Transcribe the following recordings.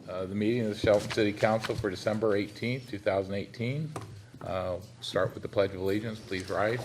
The meeting of the Shelton City Council for December 18th, 2018. Start with the Pledge of Allegiance. Please rise.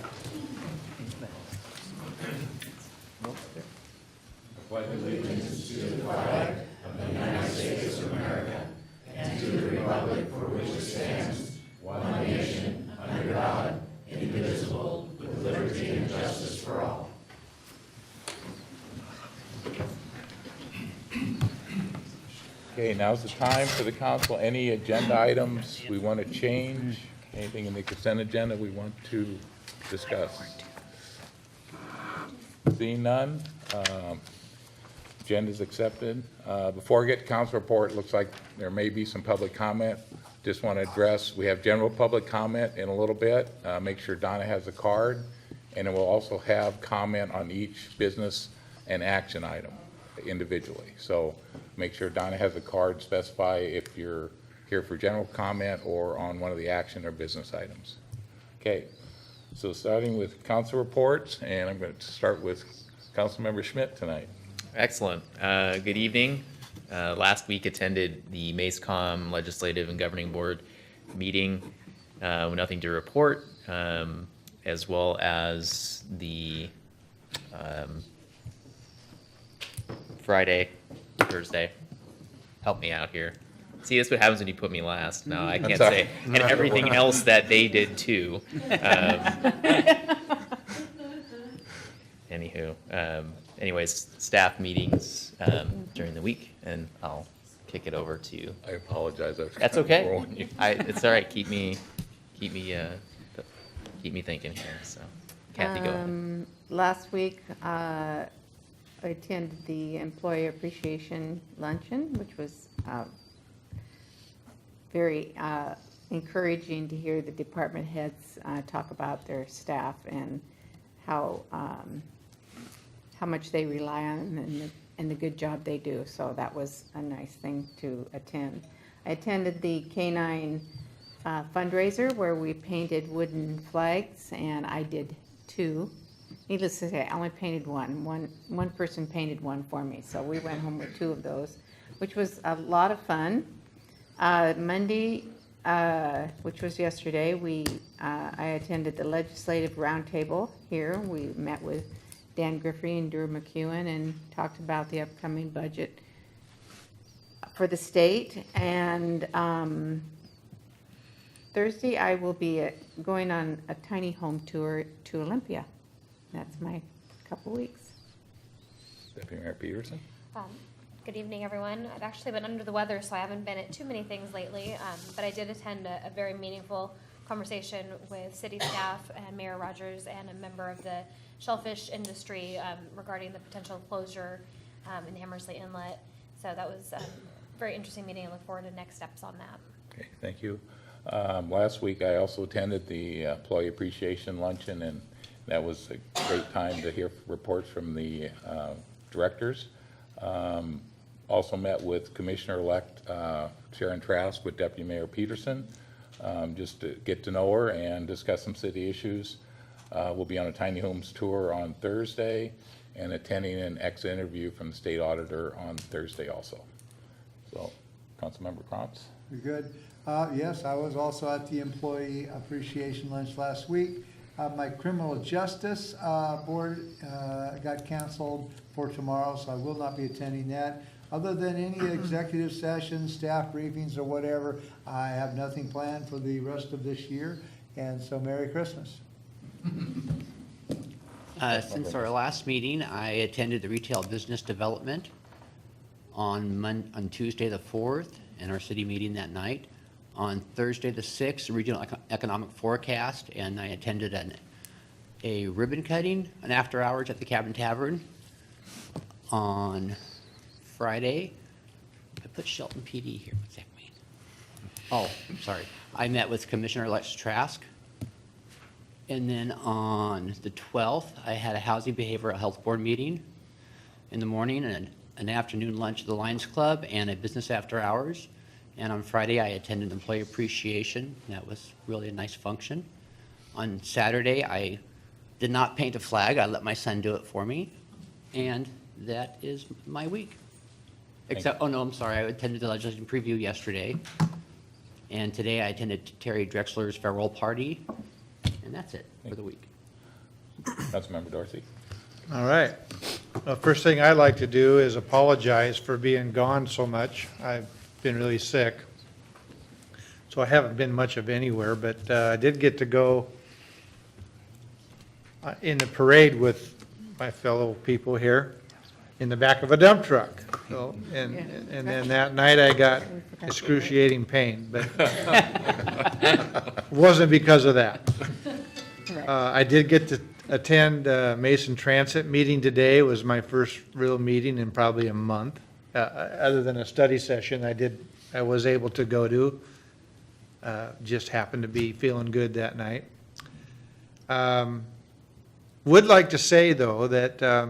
Okay, now's the time for the council. Any agenda items we want to change? Anything in the consent agenda we want to discuss? Seeing none, agenda is accepted. Before I get to council report, it looks like there may be some public comment. Just want to address, we have general public comment in a little bit. Make sure Donna has a card, and it will also have comment on each business and action item individually. So make sure Donna has a card, specify if you're here for general comment or on one of the action or business items. Okay, so starting with council reports, and I'm going to start with Councilmember Schmidt tonight. Excellent. Good evening. Last week attended the MACECOM Legislative and Governing Board meeting. Nothing to report, as well as the Thursday. Help me out here. See, that's what happens when you put me last. No, I can't say. And everything else that they did too. Anywho, anyways, staff meetings during the week, and I'll kick it over to you. I apologize. That's okay. It's all right. Keep me thinking here. So, Kathy, go ahead. Last week, I attended the Employee Appreciation Luncheon, which was very encouraging to hear the department heads talk about their staff and how much they rely on and the good job they do. So that was a nice thing to attend. I attended the K-9 fundraiser where we painted wooden flags, and I did two. Needless to say, I only painted one. One person painted one for me, so we went home with two of those, which was a lot of fun. Monday, which was yesterday, I attended the Legislative Roundtable here. We met with Dan Griffey and Drew McEwen and talked about the upcoming budget for the state. And Thursday, I will be going on a tiny home tour to Olympia. That's my couple weeks. Deputy Mayor Peterson. Good evening, everyone. I've actually been under the weather, so I haven't been at too many things lately, but I did attend a very meaningful conversation with city staff and Mayor Rogers and a member of the shellfish industry regarding the potential closure in Hammersley Inlet. So that was a very interesting meeting. I look forward to next steps on that. Okay, thank you. Last week, I also attended the Employee Appreciation Luncheon, and that was a great time to hear reports from the directors. Also met with Commissioner-elect Sharon Trask with Deputy Mayor Peterson, just to get to know her and discuss some city issues. We'll be on a tiny homes tour on Thursday and attending an exit interview from the state auditor on Thursday also. So, Councilmember Krantz. You're good. Yes, I was also at the Employee Appreciation Lunch last week. My criminal justice board got canceled for tomorrow, so I will not be attending that. Other than any executive sessions, staff briefings, or whatever, I have nothing planned for the rest of this year. And so, Merry Christmas. Since our last meeting, I attended the retail business development on Tuesday the 4th, and our city meeting that night. On Thursday the 6th, the regional economic forecast, and I attended a ribbon cutting, an after hours at the Cabin Tavern. On Friday, I put Shelton PD here. What's that mean? Oh, sorry. I met with Commissioner-elect Trask. And then on the 12th, I had a Housing Behavioral Health Board meeting in the morning and an afternoon lunch at the Lions Club and a business after hours. And on Friday, I attended Employee Appreciation. That was really a nice function. On Saturday, I did not paint a flag. I let my son do it for me. And that is my week. Except, oh no, I'm sorry, I attended the legislation preview yesterday. And today I attended Terry Drexler's farewell party. And that's it for the week. Councilmember Dorsey. All right. First thing I'd like to do is apologize for being gone so much. I've been really sick. So I haven't been much of anywhere, but I did get to go in the parade with my fellow people here in the back of a dump truck. So, and then that night I got excruciating pain, but it wasn't because of that. I did get to attend Mason Transit meeting today. It was my first real meeting in probably a month. Other than a study session I was able to go to. Just happened to be feeling good that night. Would like to say, though, that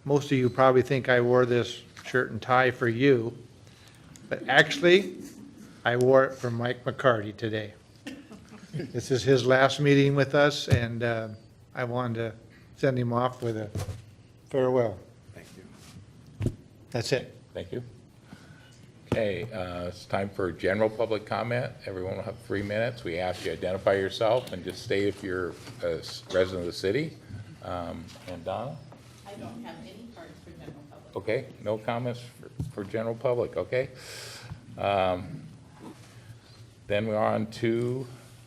most of you probably think I wore this shirt and tie for you, but actually, I wore it for Mike McCarty today. This is his last meeting with us, and I wanted to send him off with a farewell. Thank you. That's it. Thank you. Okay, it's time for general public comment. Everyone will have 3 minutes. We ask you to identify yourself and just state if you're a resident of the city. And Donna? I don't have any cards for general public. Okay, no comments for general public, okay? Then we're on to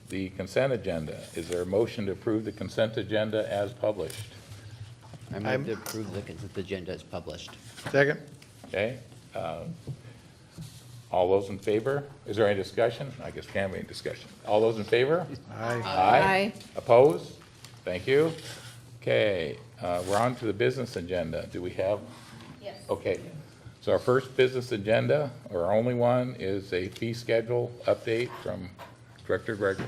the consent agenda. Is there a motion to approve the consent agenda as published? I move to approve the consent agenda as published. Second? Okay? All those in favor? Is there any discussion? I guess can't be any discussion. All those in favor? Aye. Aye. Opposed? Thank you. Okay, we're on to the business agenda. Do we have? Yes. Okay, so our first business agenda, or our only one, is a fee schedule update from Director Gregory.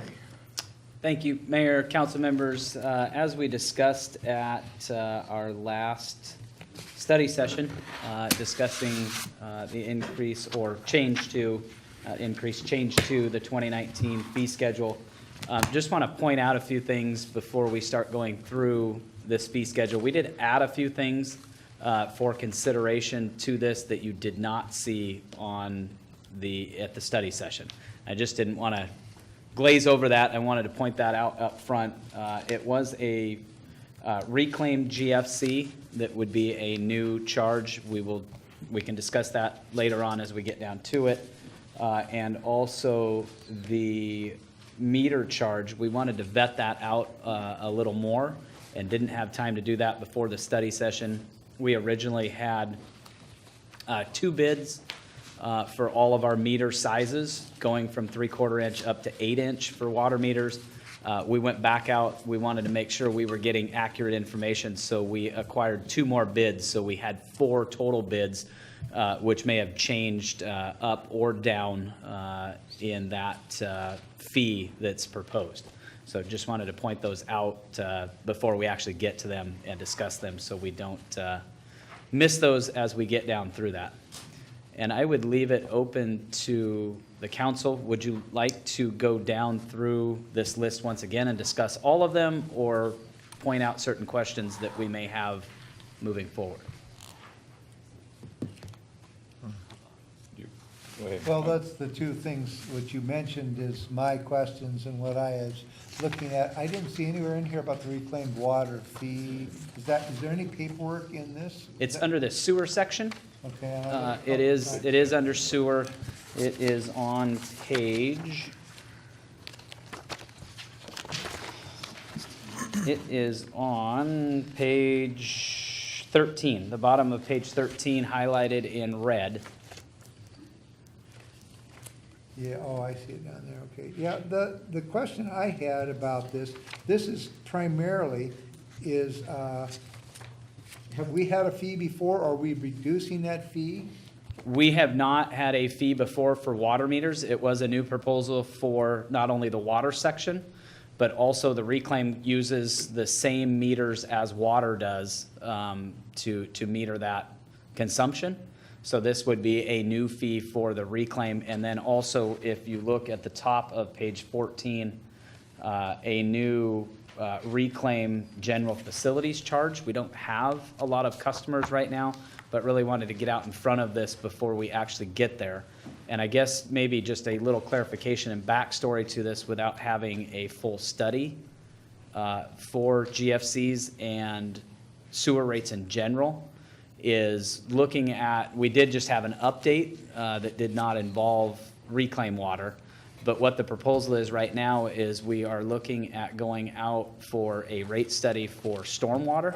Thank you, Mayor, council members. As we discussed at our last study session, discussing the increase or change to the 2019 fee schedule. Just want to point out a few things before we start going through this fee schedule. We did add a few things for consideration to this that you did not see at the study session. I just didn't want to glaze over that. I wanted to point that out up front. It was a reclaimed GFC that would be a new charge. We can discuss that later on as we get down to it. And also the meter charge, we wanted to vet that out a little more and didn't have time to do that before the study session. We originally had 2 bids for all of our meter sizes, going from 3/4 inch up to 8 inch for water meters. We went back out, we wanted to make sure we were getting accurate information, so we acquired 2 more bids, so we had 4 total bids, which may have changed up or down in that fee that's proposed. So just wanted to point those out before we actually get to them and discuss them, so we don't miss those as we get down through that. And I would leave it open to the council. Would you like to go down through this list once again and discuss all of them, or point out certain questions that we may have moving forward? Go ahead. Well, that's the 2 things which you mentioned is my questions and what I was looking at. I didn't see anywhere in here about the reclaimed water fee. Is there any paperwork in this? It's under the sewer section. Okay. It is under sewer. It is on page. It is on page 13, the bottom of page 13, highlighted in red. Yeah, oh, I see it down there, okay. Yeah, the question I had about this is primarily is, have we had a fee before? Are we reducing that fee? We have not had a fee before for water meters. It was a new proposal for not only the water section, but also the reclaim uses the same meters as water does to meter that consumption. So this would be a new fee for the reclaim. And then also, if you look at the top of page 14, a new reclaim general facilities charge. We don't have a lot of customers right now but really wanted to get out in front of this before we actually get there. And I guess maybe just a little clarification and backstory to this without having a full study for GFCs and sewer rates in general is looking at, we did just have an update that did not involve reclaim water. But what the proposal is right now is we are looking at going out for a rate study for stormwater.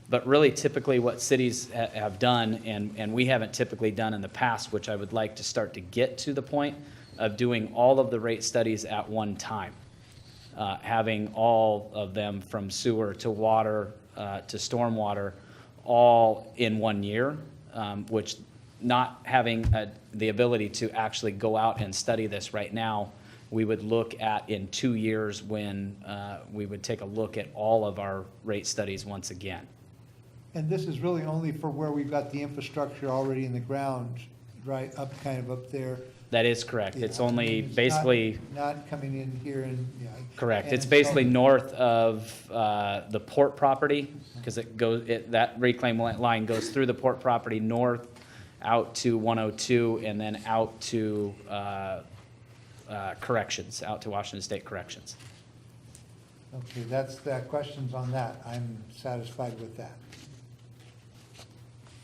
But really typically what cities have done, and we haven't typically done in the past, which I would like to start to get to the point of doing all of the rate studies at one time. Having all of them from sewer to water to stormwater all in 1 year, which not having the ability to actually go out and study this right now, we would look at in 2 years when we would take a look at all of our rate studies once again. And this is really only for where we've got the infrastructure already in the ground, right, up, kind of up there. That is correct. It's Yeah, only not- basically, Not coming in here and, yeah. correct. And It's basically so- north of the port property, because it goes, that reclaim line goes through the port property north out to 102 and then out to Corrections, out to Washington State Corrections. Okay, that question's on that. I'm satisfied with that.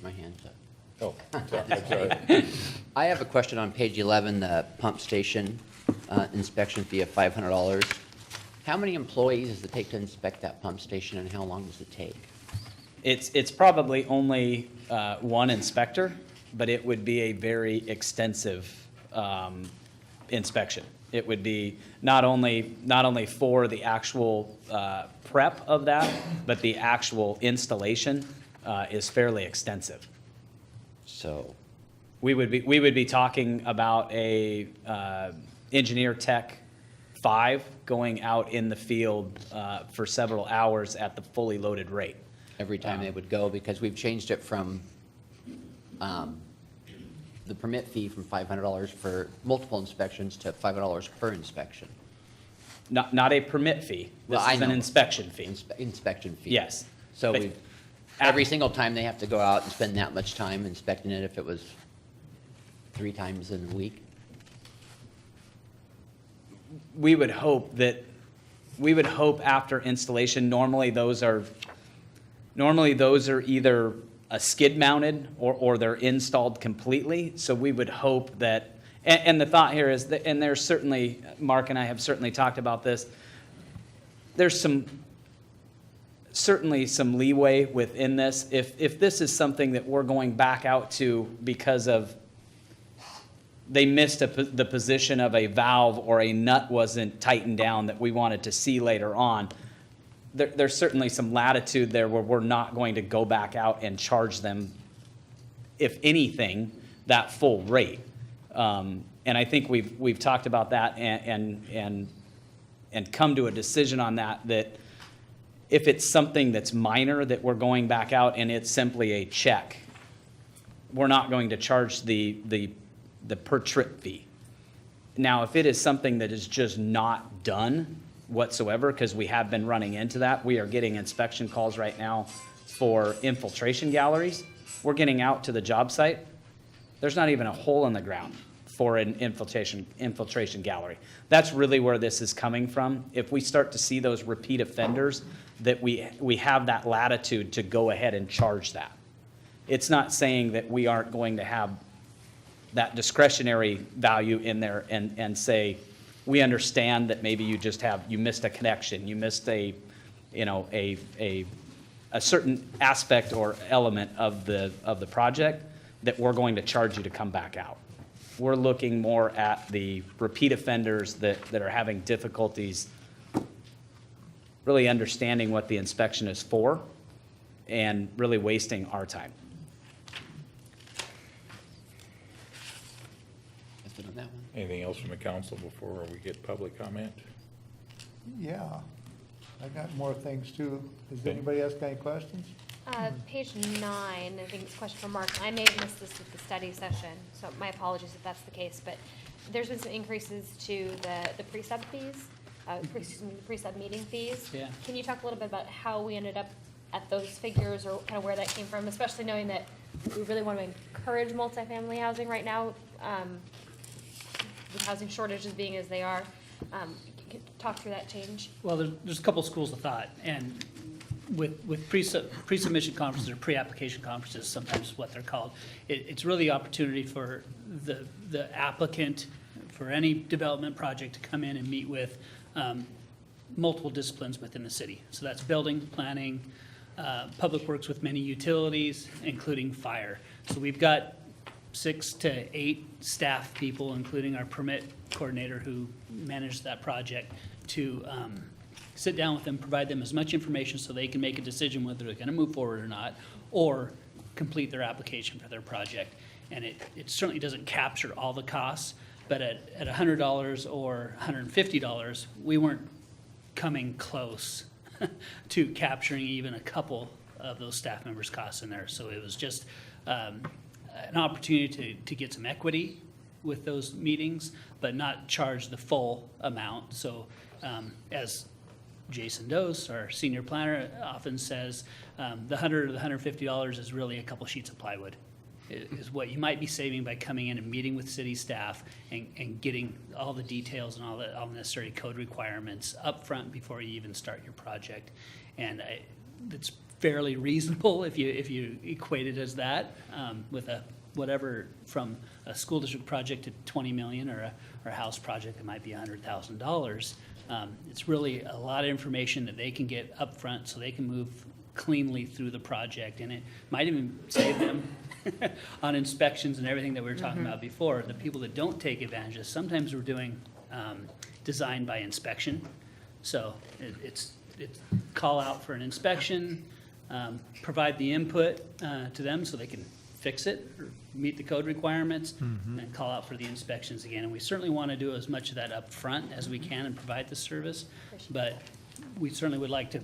My hand's up. Oh, that's all right. I have a question on page 11, the pump station inspection fee of $500. How many employees does it take to inspect that pump station, and how long does it take? It's probably only one inspector, but it would be a very extensive inspection. It would be not only for the actual prep of that, but the actual installation is fairly extensive. So, We would be talking about a engineer tech 5 going out in the field for several hours at the fully loaded rate. every time they would go, because we've changed it from the permit fee from $500 for multiple inspections to $500 per inspection. Not a permit fee. Well, This I is an know. inspection fee. Inspection fee. Yes. So But we, every single time they have to go out and spend that much time inspecting it if it was 3 times in a week? We would hope after installation, normally those are either a skid mounted or they're installed completely. So we would hope that, and the thought here is that, and there's certainly, Mark and I have certainly talked about this, there's certainly some leeway within this. If this is something that we're going back out to because of they missed the position of a valve or a nut wasn't tightened down that we wanted to see later on, there's certainly some latitude there where we're not going to go back out and charge them, if anything, that full rate. And I think we've talked about that and come to a decision on that if it's something that's minor that we're going back out and it's simply a check, we're not going to charge the per trip fee. Now, if it is something that is just not done whatsoever, because we have been running into that, we are getting inspection calls right now for infiltration galleries. We're getting out to the job site. There's not even a hole in the ground for an infiltration gallery. That's really where this is coming from. If we start to see those repeat offenders, that we have that latitude to go ahead and charge that. It's not saying that we aren't going to have that discretionary value in there and say, we understand that maybe you missed a connection, you missed a certain aspect or element of the project that we're going to charge you to come back out. We're looking more at the repeat offenders that are having difficulties really understanding what the inspection is for and really wasting our time. That's it on that one. Anything else from the council before we get public comment? Yeah, I got more things too. Does Okay. anybody else got any questions? Page 9, I think it's a question for Mark. I may have missed this at the study session, so my apologies if that's the case, but there's been some increases to the pre-sub fees, the pre-sub meeting fees. Yeah. Can you talk a little bit about how we ended up at those figures or kind of where that came from, especially knowing that we really want to encourage multifamily housing right now, with housing shortages being as they are. Talk through that change. Well, there's a couple schools of thought, and with pre-submission conferences or pre-application conferences, sometimes what they're called, it's really the opportunity for the applicant for any development project to come in and meet with multiple disciplines within the city. So that's building, planning, public works with many utilities, including fire. So we've got 6 to 8 staff people, including our permit coordinator who managed that project, to sit down with them, provide them as much information so they can make a decision whether they're gonna move forward or not, or complete their application for their project. And it certainly doesn't capture all the costs, but at $100 or $150, we weren't coming close to capturing even a couple of those staff members' costs in there. So it was just an opportunity to get some equity with those meetings, but not charge the full amount. So as Jason Dose, our senior planner, often says, the $100 or the $150 is really a couple sheets of plywood, is what you might be saving by coming in and meeting with city staff and getting all the details and all the necessary code requirements up front before you even start your project. And it's fairly reasonable if you equate it as that, with a whatever, from a school district project to 20 million, or a house project that might be $100,000. It's really a lot of information that they can get up front so they can move cleanly through the project, and it might even save them on inspections and everything that we were talking about before. The people that don't take advantage of this, sometimes we're doing design by inspection. So it's call out for an inspection, provide the input to them so they can fix it or meet the code requirements, and call out for the inspections again. And we certainly want to do as much of that up front as we can and provide the service, but we certainly would like to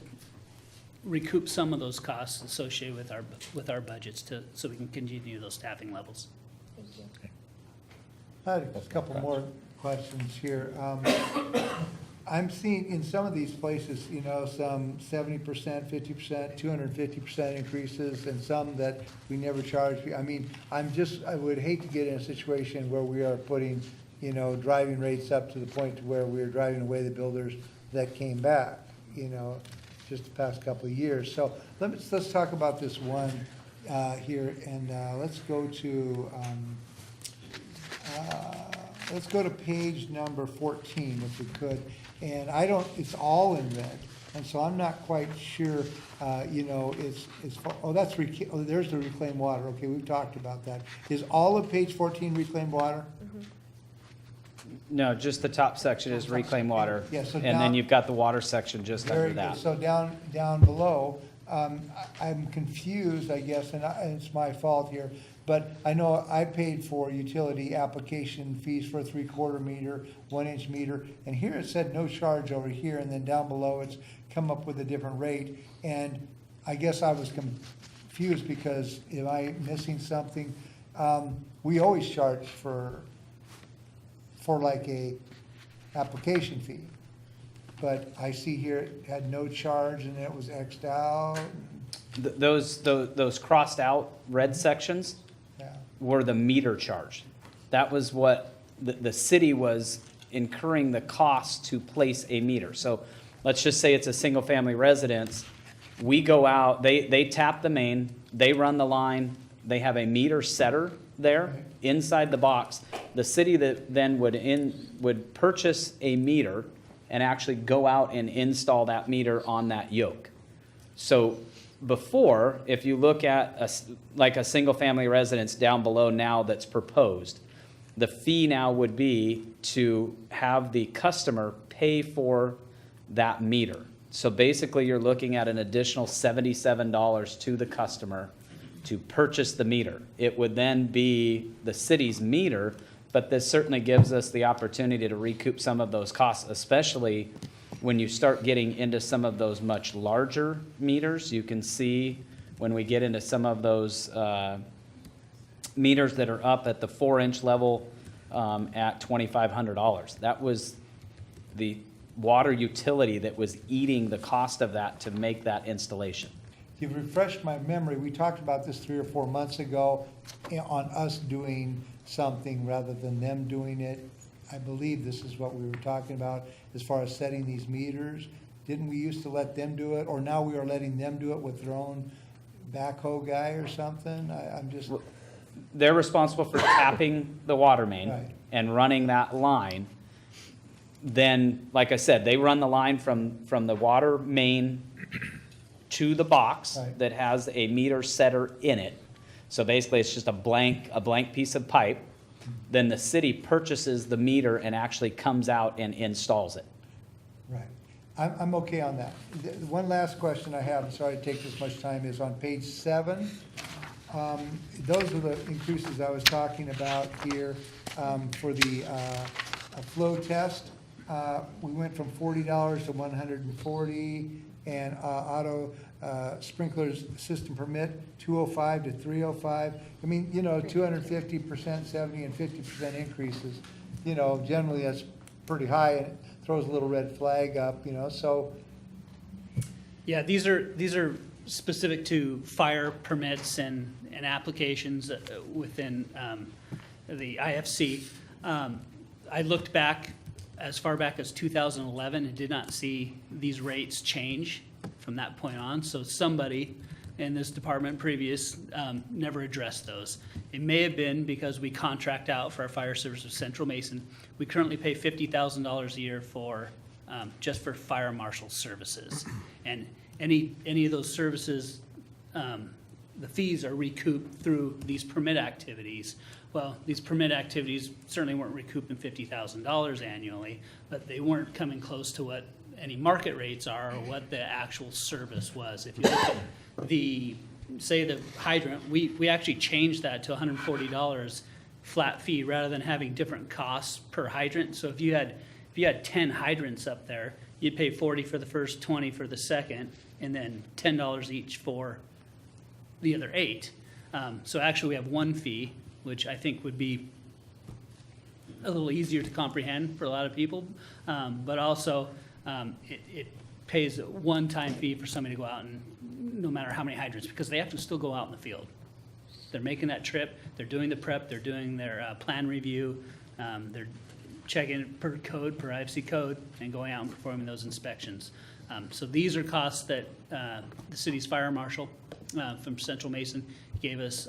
recoup some of those costs associated with our budgets so we can continue those staffing levels. Thank you. I had a couple more questions here. I'm seeing in some of these places, some 70%, 50%, 250% increases, and some that we never charge. I mean, I would hate to get in a situation where we are putting, driving rates up to the point to where we are driving away the builders that came back, just the past couple of years. So let's talk about this one here, and let's go to page number 14, if we could. And it's all in red, and so I'm not quite sure, there's the reclaimed water. Okay, we've talked about that. Is all of page 14 reclaimed water? No, just the top section is reclaimed water. Yeah, so And down- then you've got the water section just Very under good. that. So down below, I'm confused, I guess, and it's my fault here, but I know I paid for utility application fees for a 3/4 meter, 1-inch meter, and here it said no charge over here, and then down below it's come up with a different rate. And I guess I was confused because am I missing something? We always charge for like a application fee. But I see here it had no charge and it was X'd out. Those crossed out red sections Yeah. were the meter charge. That was what the city was incurring the cost to place a meter. So let's just say it's a single-family residence. We go out, they tap the main, they run the line, they have a meter setter there inside the box. The city that then would purchase a meter and actually go out and install that meter on that yoke. So before, if you look at a single-family residence down below now that's proposed, the fee now would be to have the customer pay for that meter. So basically, you're looking at an additional $77 to the customer to purchase the meter. It would then be the city's meter, but this certainly gives us the opportunity to recoup some of those costs, especially when you start getting into some of those much larger meters. You can see when we get into some of those meters that are up at the 4-inch level at $2,500. That was the water utility that was eating the cost of that to make that installation. you've refreshed my memory. We talked about this 3 or 4 months ago on us doing something rather than them doing it. I believe this is what we were talking about as far as setting these meters. Didn't we used to let them do it, or now we are letting them do it with their own backhoe guy or something? I'm just, They're responsible for tapping the water main Right. and running that line. Then, like I said, they run the line from the water main to the box Right. that has a meter setter in it. So basically, it's just a blank piece of pipe. Then the city purchases the meter and actually comes out and installs it. right. I'm okay on that. One last question I have, I'm sorry to take this much time, is on page 7. Those are the increases I was talking about here for the flow test. We went from $40 to $140, and auto sprinklers system permit, 205 to 305. I mean, 250%, 70 and 50% increases. Generally that's pretty high, and it throws a little red flag up, so. Yeah, these are specific to fire permits and applications within the IFC. I looked back as far back as 2011 and did not see these rates change from that point on. So somebody in this department previous never addressed those. It may have been because we contract out for our fire service with Central Mason. We currently pay $50,000 a year for just for fire marshal services. And any of those services, the fees are recouped through these permit activities. Well, these permit activities certainly weren't recouping $50,000 annually, but they weren't coming close to what any market rates are or what the actual service was. If you look at the hydrant, we actually changed that to $140 flat fee rather than having different costs per hydrant. So if you had 10 hydrants up there, you'd pay $40 for the first, $20 for the second, and then $10 each for the other 8. So actually we have one fee, which I think would be a little easier to comprehend for a lot of people. But also it pays a one-time fee for somebody to go out and no matter how many hydrants, because they have to still go out in the field. They're making that trip, they're doing the prep, they're doing their plan review, they're checking per code, per IFC code, and going out and performing those inspections. So these are costs that the city's fire marshal from Central Mason gave us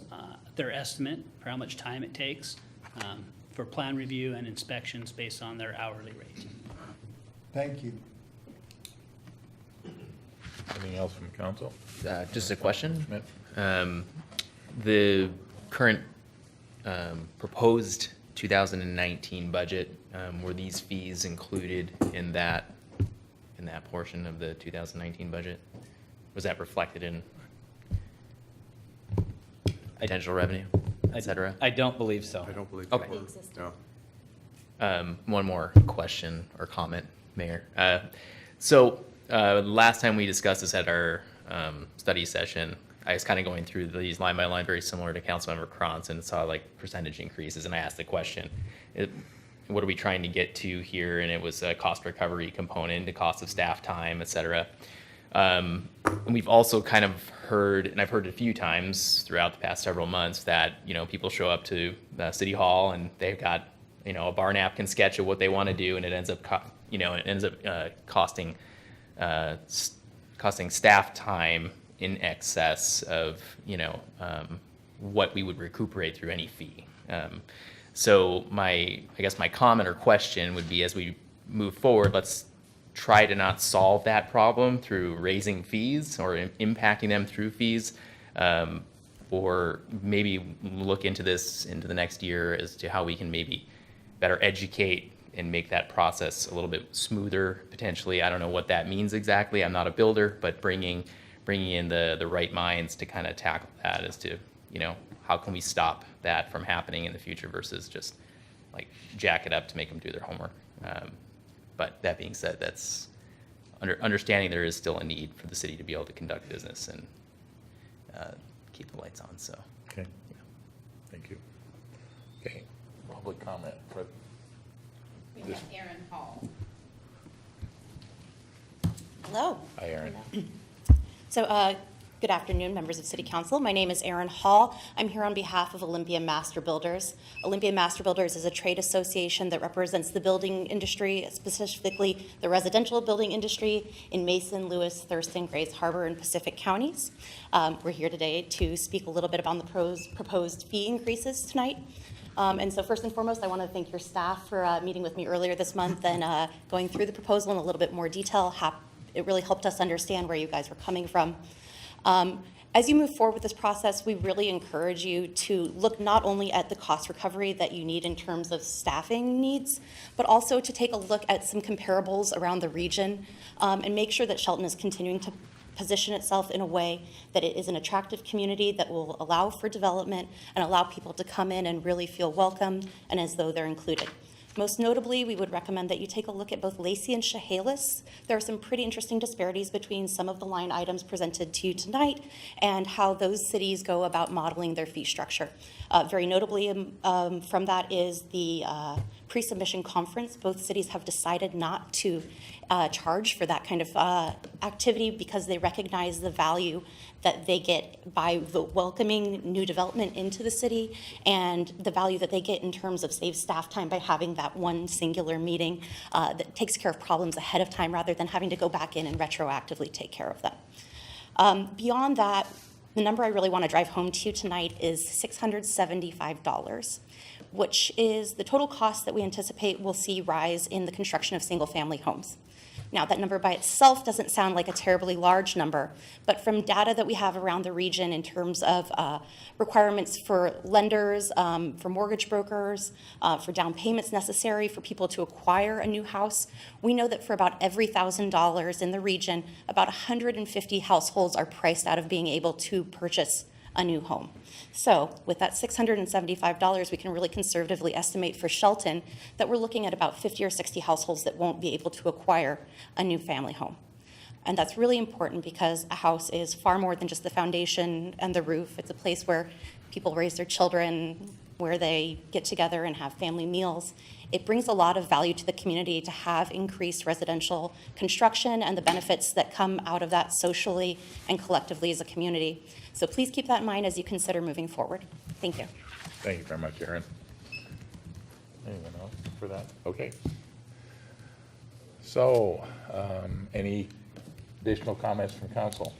their estimate for how much time it takes for plan review and inspections based on their hourly rate. Thank you. Anything else from council? Just a question. Yep. The current proposed 2019 budget, were these fees included in that portion of the 2019 budget? Was that reflected in potential revenue, et cetera? I don't believe so. I don't believe. Okay. they were. Existing. No. One more question or comment, Mayor. So last time we discussed this at our study session, I was kind of going through these line by line, very similar to Councilmember Krantz, and saw like percentage increases, and I asked the question, what are we trying to get to here? And it was a cost recovery component, the cost of staff time, et cetera. And we've also kind of heard, and I've heard it a few times throughout the past several months, that people show up to City Hall and they've got a bar napkin sketch of what they want to do, and it ends up costing staff time in excess of what we would recuperate through any fee. So I guess my comment or question would be, as we move forward, let's try to not solve that problem through raising fees or impacting them through fees, or maybe look into this into the next year as to how we can maybe better educate and make that process a little bit smoother, potentially. I don't know what that means exactly. I'm not a builder, but bringing in the right minds to kind of tackle that as to, how can we stop that from happening in the future versus just like jack it up to make them do their homework. But that being said, that's understanding there is still a need for the city to be able to conduct business and keep the lights on, so. Okay, thank you. Okay, public comment for, We This- have Aaron Hall. Hello. hi, Aaron. So Good afternoon, members of City Council. My name is Erin Hall. I'm here on behalf of Olympia Master Builders. Olympia Master Builders is a trade association that represents the building industry, specifically the residential building industry in Mason, Lewis, Thurston, Grays Harbor, and Pacific counties. We're here today to speak a little bit about the proposed fee increases tonight. And so first and foremost, I want to thank your staff for meeting with me earlier this month and going through the proposal in a little bit more detail. It really helped us understand where you guys were coming from. As you move forward with this process, we really encourage you to look not only at the cost recovery that you need in terms of staffing needs, but also to take a look at some comparables around the region and make sure that Shelton is continuing to position itself in a way that it is an attractive community that will allow for development and allow people to come in and really feel welcome and as though they're included. Most notably, we would recommend that you take a look at both Lacey and Chehalis. There are some pretty interesting disparities between some of the line items presented to you tonight and how those cities go about modeling their fee structure. Very notably from that is the pre-submission conference. Both cities have decided not to charge for that kind of activity because they recognize the value that they get by welcoming new development into the city and the value that they get in terms of saved staff time by having that one singular meeting that takes care of problems ahead of time rather than having to go back in and retroactively take care of them. Beyond that, the number I really want to drive home to you tonight is $675, which is the total cost that we anticipate will see rise in the construction of single-family homes. Now, that number by itself doesn't sound like a terribly large number, but from data that we have around the region in terms of requirements for lenders, for mortgage brokers, for down payments necessary for people to acquire a new house, we know that for about every $1,000 in the region, about 150 households are priced out of being able to purchase a new home. So with that $675, we can really conservatively estimate for Shelton that we're looking at about 50 or 60 households that won't be able to acquire a new family home. And that's really important because a house is far more than just the foundation and the roof. It's a place where people raise their children, where they get together and have family meals. It brings a lot of value to the community to have increased residential construction and the benefits that come out of that socially and collectively as a community. So please keep that in mind as you consider moving forward. Thank you. Thank you very much, Erin. Anyone else for that? Okay. So, any additional comments from council?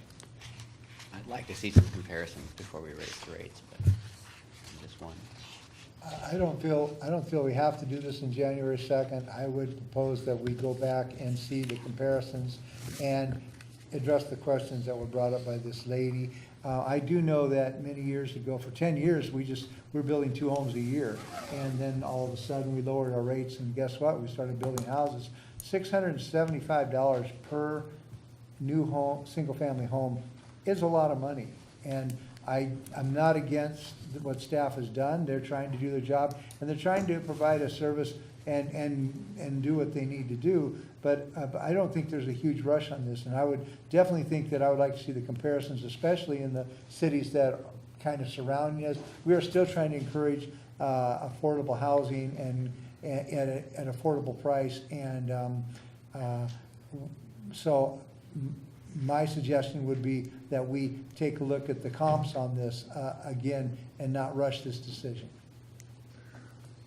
I'd like to see some comparisons before we raise the rates, but just one. I don't feel we have to do this in January 2nd. I would propose that we go back and see the comparisons and address the questions that were brought up by this lady. I do know that many years ago, for 10 years, we're building 2 homes a year. And then all of a sudden, we lowered our rates, and guess what? We started building houses. $675 per new home, single-family home is a lot of money. And I'm not against what staff has done. They're trying to do their job, and they're trying to provide a service and do what they need to do. But I don't think there's a huge rush on this, and I would definitely think that I would like to see the comparisons, especially in the cities that are kind of surrounding us. We are still trying to encourage affordable housing and at an affordable price, and so my suggestion would be that we take a look at the comps on this again and not rush this decision.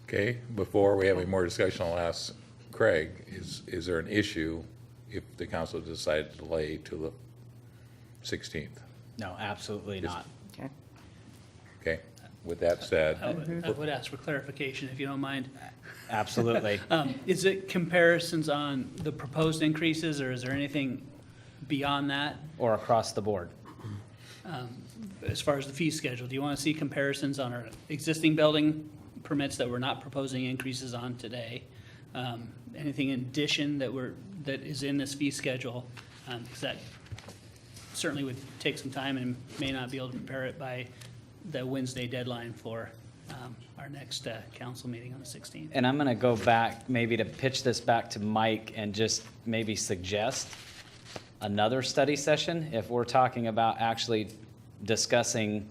Okay, before we have any more discussion, I'll ask Craig, is there an issue if the council decided to delay to the 16th? No, absolutely not. Okay. Okay, with that said, I would ask for clarification, if you don't mind. Absolutely. Is it comparisons on the proposed increases, or is there anything beyond that? Or across the board. As far as the fee schedule, do you want to see comparisons on our existing building permits that we're not proposing increases on today? Anything in addition that is in this fee schedule? Because that certainly would take some time and may not be able to prepare it by the Wednesday deadline for our next council meeting on the 16th. And I'm going to go back, maybe to pitch this back to Mike and just maybe suggest another study session. If we're talking about actually discussing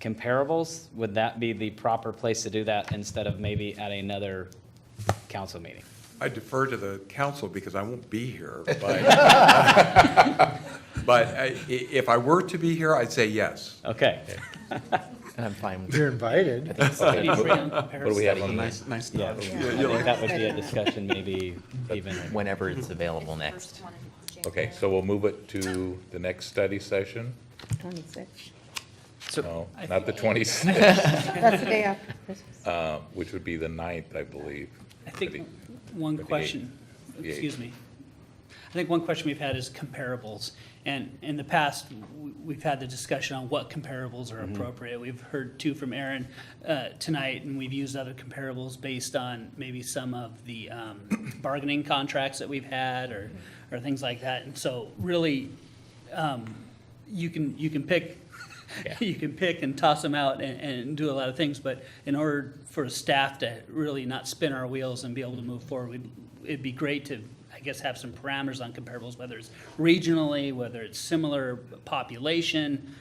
comparables, would that be the proper place to do that instead of maybe at another council meeting? I defer to the council because I won't be here, but But if I were to be here, I'd say yes. Okay. And I'm fine with You're invited. City Brand What do comparison. we have? Nice Yeah, I think that would be a discussion maybe even. Whenever it's available next. Okay, so we'll move it to the next study session? 26. No, not the 26th, That's the day after Christmas. which would be the 9th, I believe. I think one the question, the excuse me. I think one question we've had is comparables. And in the past, we've had the discussion on what comparables are appropriate. We've heard two from Aaron tonight, and we've used other comparables based on maybe some of the bargaining contracts that we've had or things like that. And so really, you can pick, you can pick and toss them out and do a lot of things, but in order for staff to really not spin our wheels and be able to move forward, it'd be great to, I guess, have some parameters on comparables, whether it's regionally, whether it's similar population,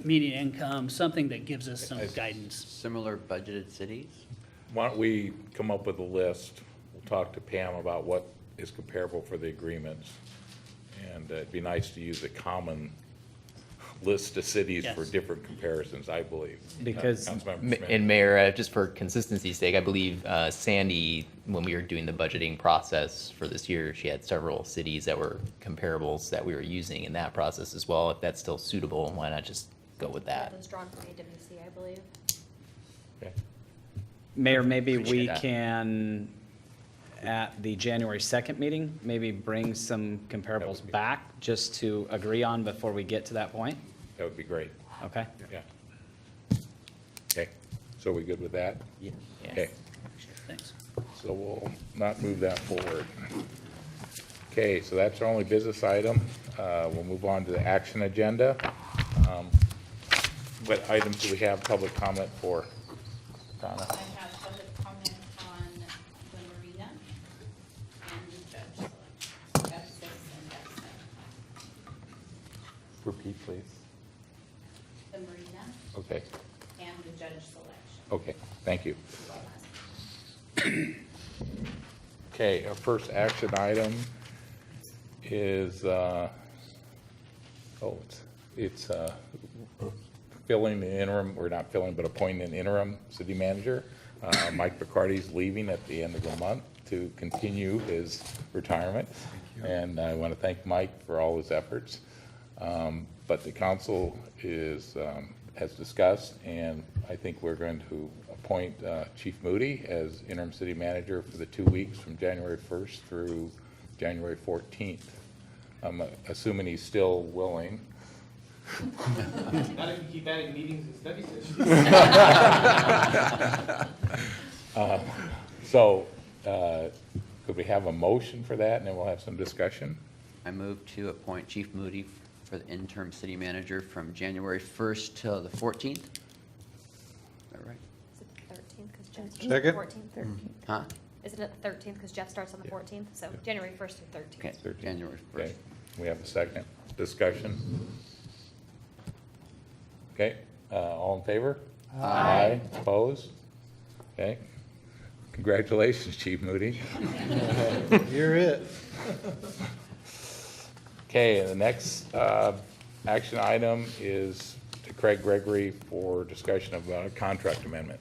median income, something that gives us some guidance. Similar budgeted cities? Why don't we come up with a list? We'll talk to Pam about what is comparable for the agreements. And it'd be nice to use a common list of cities for Yes. different comparisons, I believe. Because- Councilmember Ma- Smith. And Mayor, just for consistency's sake, I believe Sandy, when we were doing the budgeting process for this year, she had several cities that were comparables that we were using in that process as well. If that's still suitable, why not just go with that? That was drawn from AWC, I believe. Okay. Mayor, maybe we Appreciate that. can, at the January 2nd meeting, maybe bring some comparables would be- back just to agree on before we get to that point? That would be great, Okay? yeah. Okay, so we good with that? Yeah. Okay, Thanks. so we'll not move that forward. Okay, so that's our only business item. We'll move on to the action agenda. What items do we have public comment for? Donna? I have public comment on the marina and the judge selection. F6 and F7. Repeat, please. The marina Okay, and the judge selection. okay, thank you. Okay, our first action item is, it's filling the interim, or not filling, but appointing an interim city manager. Mike Bacardi's leaving at the end of the month to continue his retirement. And I want to thank Mike for all his efforts. But the council has discussed, and I think we're going to appoint Chief Moody as interim city manager for the 2 weeks from January 1st through January 14th. I'm assuming he's still willing. Not if you keep adding meetings and study sessions. So could we have a motion for that, and then we'll have some discussion? I move to appoint Chief Moody for the interim city manager from January 1st till the 14th. Is that right? Is it the 13th, because Jeff starts on the Second. 14th? Huh? Isn't it the 13th, because Jeff starts on the 14th? So January 1st through 13th. Okay, 13th. January 1st. Okay, we have a second discussion. Okay, all in favor? Aye. Opposed? Okay. Congratulations, Chief Moody. You're it. Okay, and the next action item is to Craig Gregory for discussion of a contract amendment.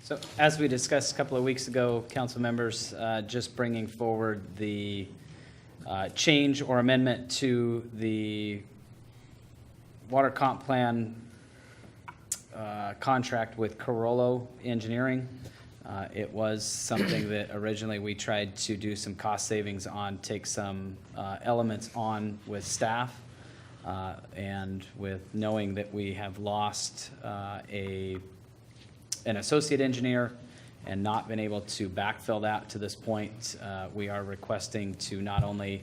So as we discussed a couple of weeks ago, council members, just bringing forward the change or amendment to the water comp plan contract with Carollo Engineering. It was something that originally we tried to do some cost savings on, take some elements on with staff, and with knowing that we have lost an associate engineer and not been able to backfill that to this point, we are requesting to not only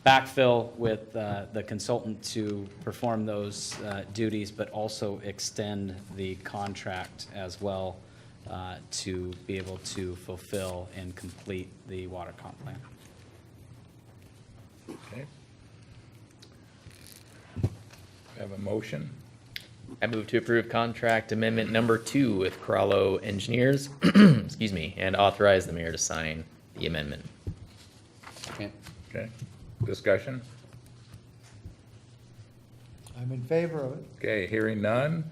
backfill with the consultant to perform those duties, but also extend the contract as well to be able to fulfill and complete the water comp plan. Okay. Have a motion? I move to approve contract amendment number 2 with Corallo Engineers, excuse me, and authorize the mayor to sign the amendment. Okay. Okay, discussion? I'm in favor of it. Okay, hearing none.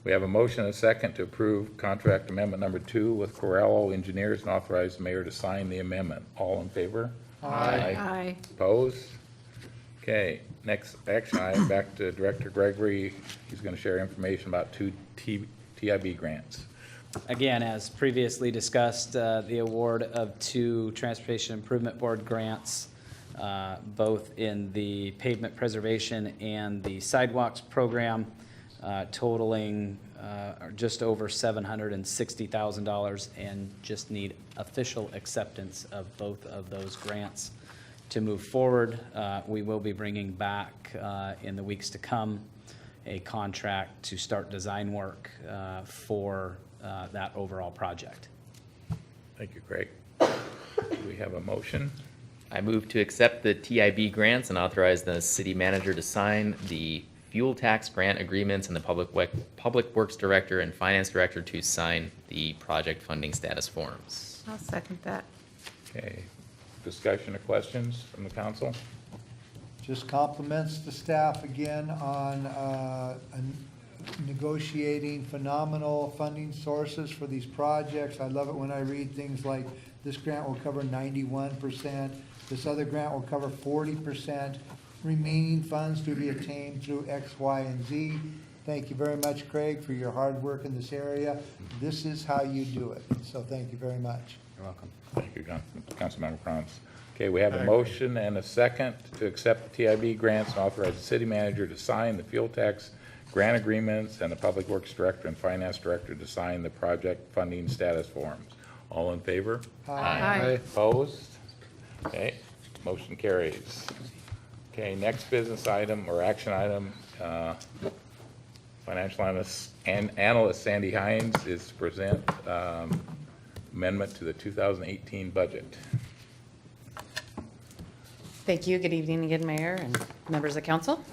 We have a motion and a second to approve contract amendment number 2 with Corello Engineers and authorize the mayor to sign the amendment. All in favor? Aye. Opposed? Okay, next action item, back to Director Gregory. He's going to share information about 2 TIB grants. Again, as previously discussed, the award of 2 Transportation Improvement Board grants, both in the pavement preservation and the sidewalks program, totaling just over $760,000, and just need official acceptance of both of those grants to move forward. We will be bringing back in the weeks to come a contract to start design work for that overall project. Thank you, Craig. Do we have a motion? I move to accept the TIB grants and authorize the city manager to sign the fuel tax grant agreements and the Public Works Director and Finance Director to sign the project funding status forms. I'll second that. Okay, discussion or questions from the council? Just compliments to staff again on negotiating phenomenal funding sources for these projects. I love it when I read things like, this grant will cover 91%, this other grant will cover 40%, remaining funds to be obtained through X, Y, and Z. Thank you very much, Craig, for your hard work in this area. This is how you do it, so thank you very much. You're welcome. Thank you, Councilmember Franz. Okay, we have a motion and a second to accept the TIB grants and authorize the city manager to sign the fuel tax grant agreements and the Public Works Director and Finance Director to sign the project funding status forms. All in favor? Aye. Opposed? Okay, motion carries. Okay, next business item or action item, financial analyst Sandy Hines is to present amendment to the 2018 budget. Thank you. Good evening again, Mayor and members of council.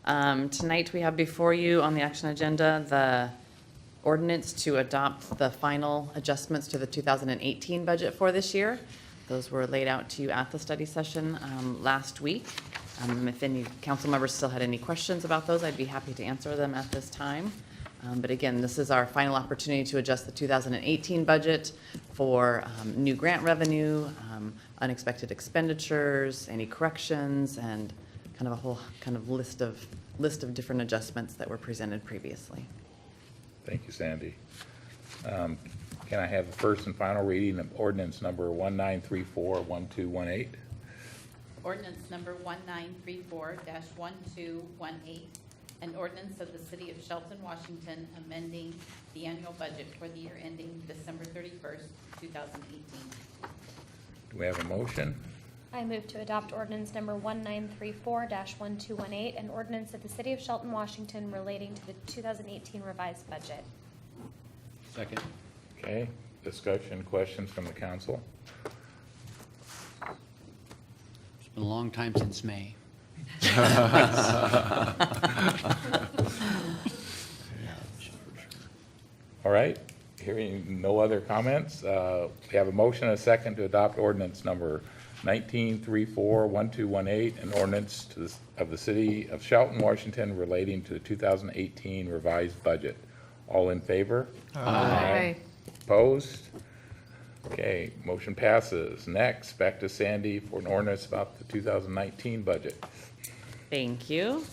Tonight we have before you on the action agenda the ordinance to adopt the final adjustments to the 2018 budget for this year. Those were laid out to you at the study session last week. If any council members still had any questions about those, I'd be happy to answer them at this time. But again, this is our final opportunity to adjust the 2018 budget for new grant revenue, unexpected expenditures, any corrections, and kind of a whole kind of list of different adjustments that were presented previously. Thank you, Sandy. Can I have the first and final reading of ordinance number 1934-1218? Ordinance number 1934-1218, an ordinance of the City of Shelton, Washington, amending the annual budget for the year ending December 31st, 2018. Do we have a motion? I move to adopt ordinance number 1934-1218, an ordinance of the City of Shelton, Washington relating to the 2018 revised budget. Second. Okay, discussion, questions from the council? It's been a long time since May. All right, hearing no other comments, we have a motion and a second to adopt ordinance number 1934-1218, an ordinance of the City of Shelton, Washington relating to the 2018 revised budget. All in favor? Aye. Opposed? Okay, motion passes. Next, back to Sandy for an ordinance about the 2019 budget. Thank you.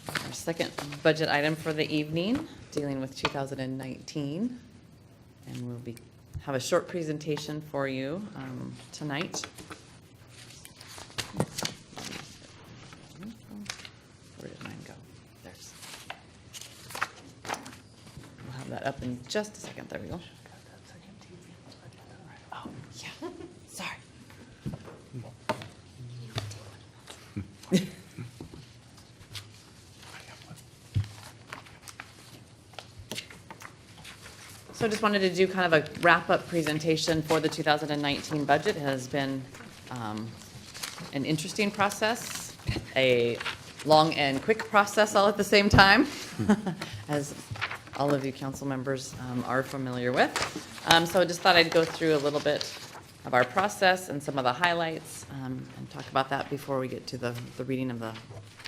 Our second budget item for the evening, dealing with 2019. And we'll have a short presentation for you tonight. Where did mine go? There's. We'll have that up in just a second. There we go. Oh, yeah. Sorry. So I just wanted to do kind of a wrap-up presentation for the 2019 budget. It has been an interesting process, a long and quick process all at the same time, as all of you council members are familiar with. So I just thought I'd go through a little bit of our process and some of the highlights and talk about that before we get to the reading of the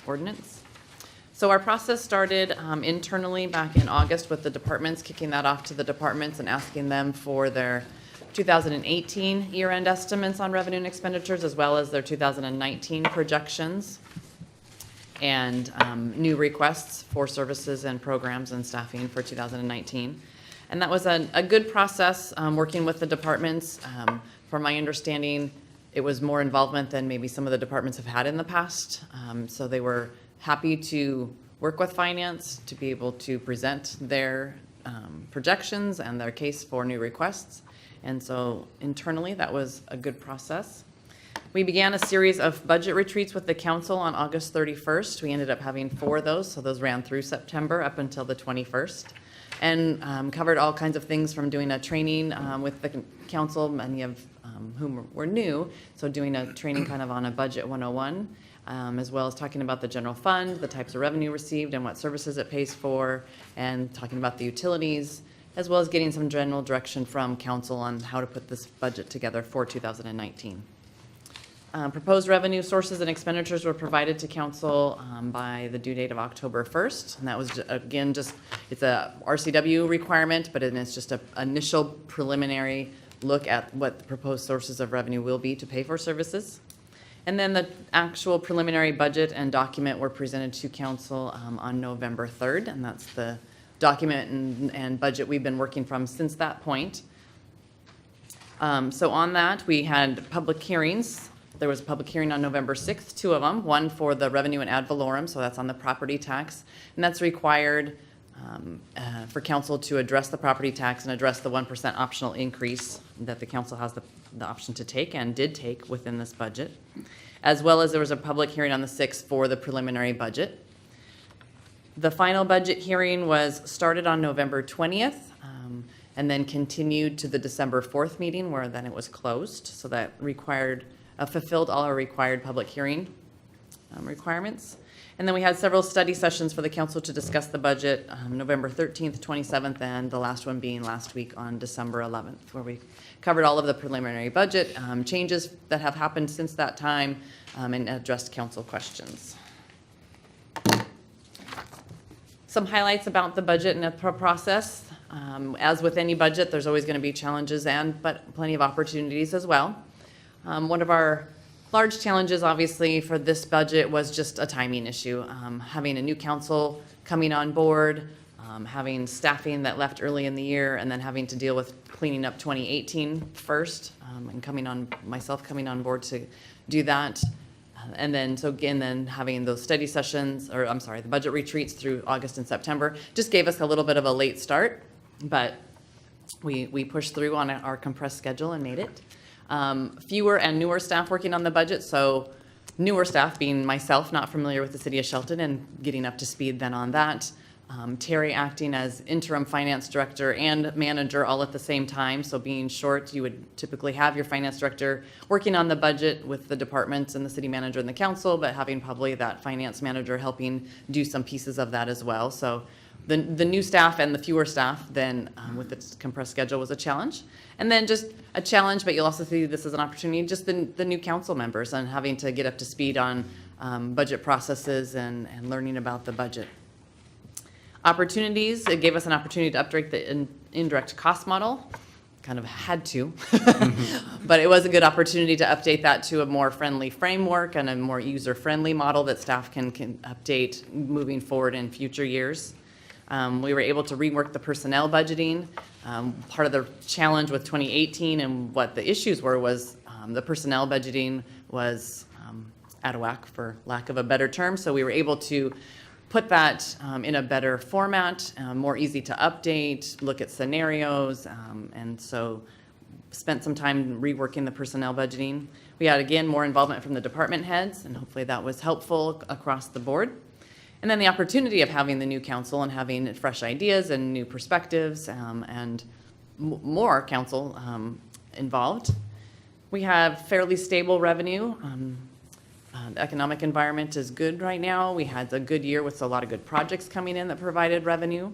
ordinance. So our process started internally back in August with the departments, kicking that off to the departments and asking them for their 2018 year-end estimates on revenue and expenditures, as well as their 2019 projections and new requests for services and programs and staffing for 2019. And that was a good process, working with the departments. From my understanding, it was more involvement than maybe some of the departments have had in the past. So they were happy to work with finance to be able to present their projections and their case for new requests. And so internally, that was a good process. We began a series of budget retreats with the council on August 31st. We ended up having 4 of those, so those ran through September up until the 21st. And covered all kinds of things from doing a training with the council, many of whom were new, so doing a training kind of on a budget 101, as well as talking about the general fund, the types of revenue received and what services it pays for, and talking about the utilities, as well as getting some general direction from council on how to put this budget together for 2019. Proposed revenue sources and expenditures were provided to council by the due date of October 1st. And that was, again, it's a RCW requirement, but it's just an initial preliminary look at what the proposed sources of revenue will be to pay for services. And then the actual preliminary budget and document were presented to council on November 3rd. And that's the document and budget we've been working from since that point. So on that, we had public hearings. There was a public hearing on November 6th, 2 of them, one for the revenue and ad valorem, so that's on the property tax. And that's required for council to address the property tax and address the 1% optional increase that the council has the option to take and did take within this budget. As well as there was a public hearing on the 6th for the preliminary budget. The final budget hearing was started on November 20th and then continued to the December 4th meeting where then it was closed. So that fulfilled all our required public hearing requirements. And then we had several study sessions for the council to discuss the budget, November 13th, 27th, and the last one being last week on December 11th, where we covered all of the preliminary budget changes that have happened since that time and addressed council questions. Some highlights about the budget and the process. As with any budget, there's always going to be challenges but plenty of opportunities as well. One of our large challenges, obviously, for this budget was just a timing issue. Having a new council coming on board, having staffing that left early in the year, and then having to deal with cleaning up 2018 first, and myself coming on board to do that. And then, so again, then having those study sessions, the budget retreats through August and September, just gave us a little bit of a late start, but we pushed through on our compressed schedule and made it. Fewer and newer staff working on the budget, so newer staff being myself, not familiar with the city of Shelton, and getting up to speed then on that. Terry acting as interim finance director and manager all at the same time, so being short, you would typically have your finance director working on the budget with the departments and the city manager and the council, but having probably that finance manager helping do some pieces of that as well. So the new staff and the fewer staff then with the compressed schedule was a challenge. And then just a challenge, but you'll also see this as an opportunity, just the new council members and having to get up to speed on budget processes and learning about the budget. Opportunities, it gave us an opportunity to update the indirect cost model. Kind of had to, but it was a good opportunity to update that to a more friendly framework and a more user-friendly model that staff can update moving forward in future years. We were able to rework the personnel budgeting. Part of the challenge with 2018 and what the issues were was the personnel budgeting was out of whack, for lack of a better term. So we were able to put that in a better format, more easy to update, look at scenarios, and so spent some time reworking the personnel budgeting. We had, again, more involvement from the department heads, and hopefully that was helpful across the board. And then the opportunity of having the new council and having fresh ideas and new perspectives and more council involved. We have fairly stable revenue. The economic environment is good right now. We had a good year with a lot of good projects coming in that provided revenue.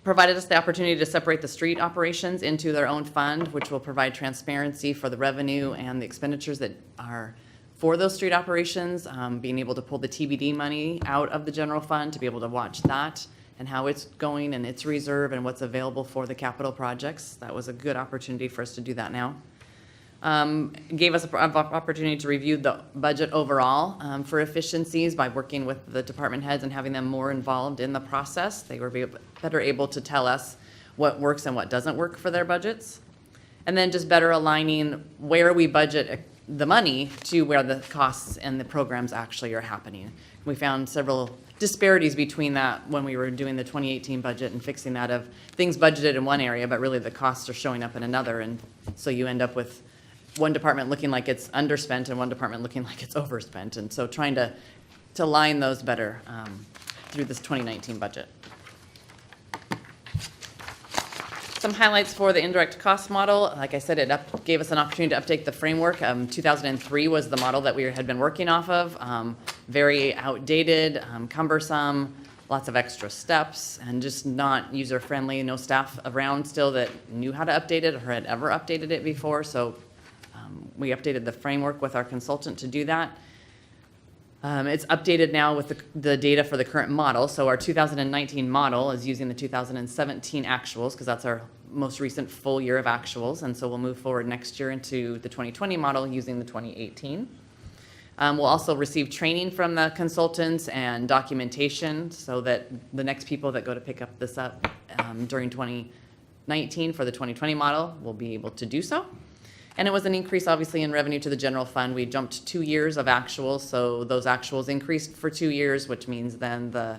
Provided us the opportunity to separate the street operations into their own fund, which will provide transparency for the revenue and the expenditures that are for those street operations, being able to pull the TBD money out of the general fund to be able to watch that and how it's going and its reserve and what's available for the capital projects. That was a good opportunity for us to do that now. Gave us an opportunity to review the budget overall for efficiencies by working with the department heads and having them more involved in the process. They were better able to tell us what works and what doesn't work for their budgets. And then just better aligning where we budget the money to where the costs and the programs actually are happening. We found several disparities between that when we were doing the 2018 budget and fixing that of things budgeted in one area, but really the costs are showing up in another. And so you end up with one department looking like it's underspent and one department looking like it's overspent. And so trying to line those better through this 2019 budget. Some highlights for the indirect cost model. Like I said, it gave us an opportunity to update the framework. 2003 was the model that we had been working off of. Very outdated, cumbersome, lots of extra steps, and just not user-friendly. No staff around still that knew how to update it or had ever updated it before. So we updated the framework with our consultant to do that. It's updated now with the data for the current model. So our 2019 model is using the 2017 actuals because that's our most recent full year of actuals. And so we'll move forward next year into the 2020 model using the 2018. We'll also receive training from the consultants and documentation so that the next people that go to pick up this up during 2019 for the 2020 model will be able to do so. And it was an increase, obviously, in revenue to the general fund. We jumped 2 years of actuals, so those actuals increased for 2 years, which means then the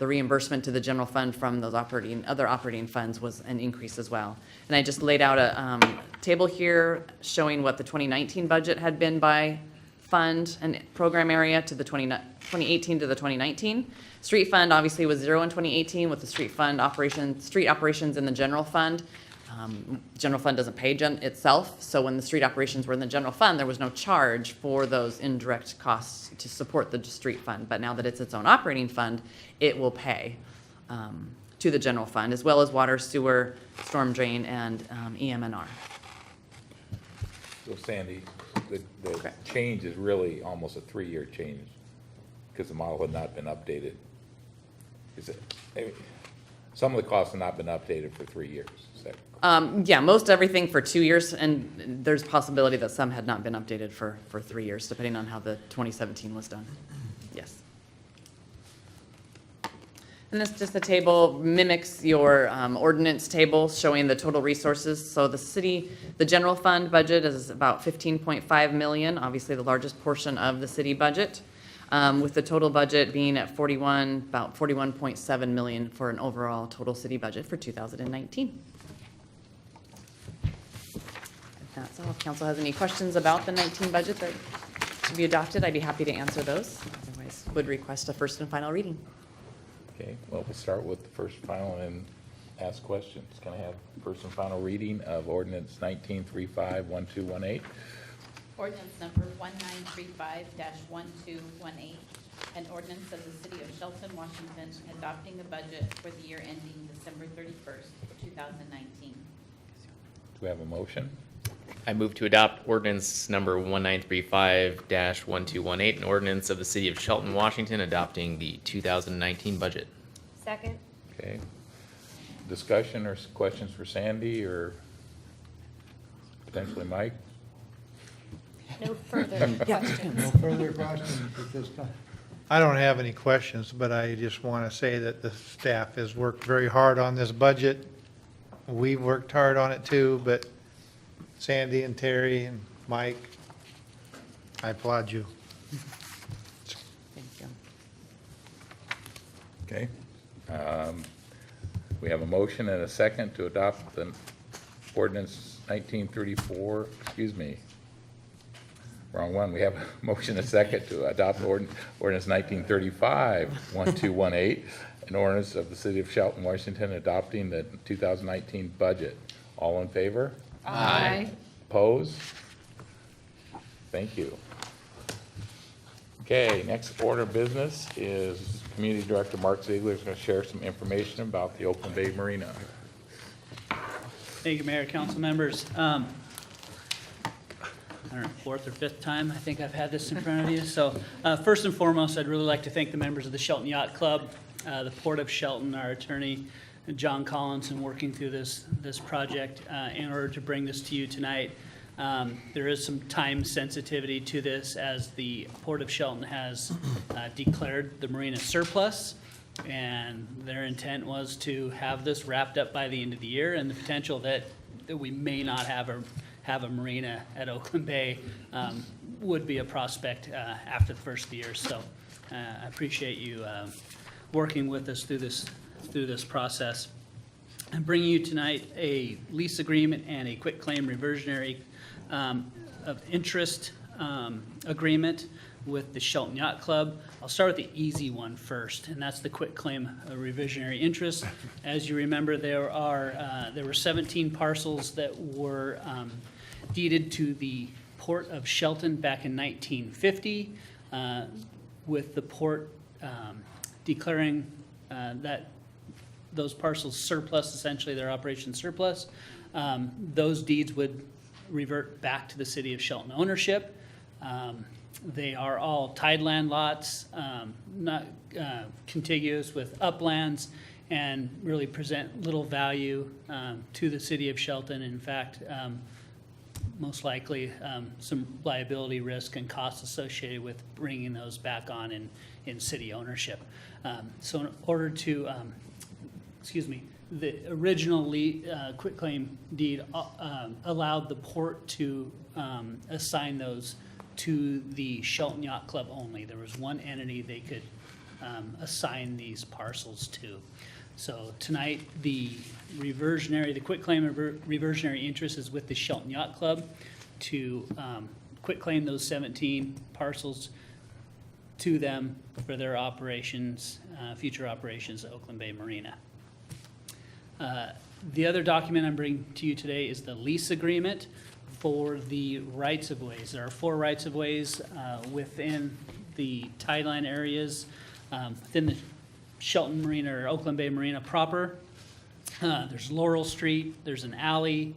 reimbursement to the general fund from those other operating funds was an increase as well. And I just laid out a table here showing what the 2019 budget had been by fund and program area to the 2018 to the 2019. Street fund obviously was 0 in 2018 with the street operations in the general fund. General fund doesn't pay itself, so when the street operations were in the general fund, there was no charge for those indirect costs to support the street fund. But now that it's its own operating fund, it will pay to the general fund, as well as water, sewer, storm drain, and EM&R. So Sandy, the change is really almost a 3-year change because the model had not been updated. Some of the costs have not been updated for 3 years. Is that correct? Yeah, most everything for 2 years, and there's possibility that some had not been updated for 3 years, depending on how the 2017 was done. Yes. And this just the table mimics your ordinance table showing the total resources. So the general fund budget is about 15.5 million, obviously the largest portion of the city budget, with the total budget being at about 41.7 million for an overall total city budget for 2019. If that's all, if council has any questions about the 19 budget that should be adopted, I'd be happy to answer those. Otherwise, would request a first and final reading. Okay, well, we'll start with the first, final, and ask questions. Can I have first and final reading of ordinance 1935-1218? Ordinance number 1935-1218, an ordinance of the City of Shelton, Washington, adopting the budget for the year ending December 31st, 2019. Do we have a motion? I move to adopt ordinance number 1935-1218, an ordinance of the City of Shelton, Washington, adopting the 2019 budget. Second. Okay. Discussion or questions for Sandy or potentially Mike? No further questions. No further questions at this time. I don't have any questions, but I just want to say that the staff has worked very hard on this budget. We've worked hard on it too, but Sandy and Terry and Mike, I applaud you. Thank you. Okay. We have a motion and a second to adopt the ordinance 1934, excuse me, wrong one. We have a motion and a second to adopt ordinance 1935-1218, an ordinance of the City of Shelton, Washington, adopting the 2019 budget. All in favor? Aye. Opposed? Thank you. Okay, next order of business is Community Director Mark Ziegler is going to share some information about the Oakland Bay Marina. Thank you, Mayor, council members. I don't know, fourth or fifth time I think I've had this in front of you. So first and foremost, I'd really like to thank the members of the Shelton Yacht Club, the Port of Shelton, our attorney, John Collins, in working through this project in order to bring this to you tonight. There is some time sensitivity to this, as the Port of Shelton has declared the marina surplus, and their intent was to have this wrapped up by the end of the year, and the potential that we may not have a marina at Oakland Bay would be a prospect after the first of the year. So I appreciate you working with us through this process. I'm bringing you tonight a lease agreement and a quitclaim reversionary of interest agreement with the Shelton Yacht Club. I'll start with the easy one first, and that's the quitclaim reversionary interest. As you remember, there were 17 parcels that were deeded to the Port of Shelton back in 1950, with the port declaring that those parcels surplus, essentially their operation surplus. Those deeds would revert back to the city of Shelton ownership. They are all tideland lots, not contiguous with uplands, and really present little value to the city of Shelton. In fact, most likely some liability risk and costs associated with bringing those back on in city ownership. So in order to, the original quitclaim deed allowed the port to assign those to the Shelton Yacht Club only. There was one entity they could assign these parcels to. So tonight, the quitclaim reversionary interest is with the Shelton Yacht Club to quitclaim those 17 parcels to them for their operations, future operations at Oakland Bay Marina. The other document I'm bringing to you today is the lease agreement for the rights-of-ways. There are 4 rights-of-ways within the tideline areas, within the Shelton Marina or Oakland Bay Marina proper. There's Laurel Street, there's an alley,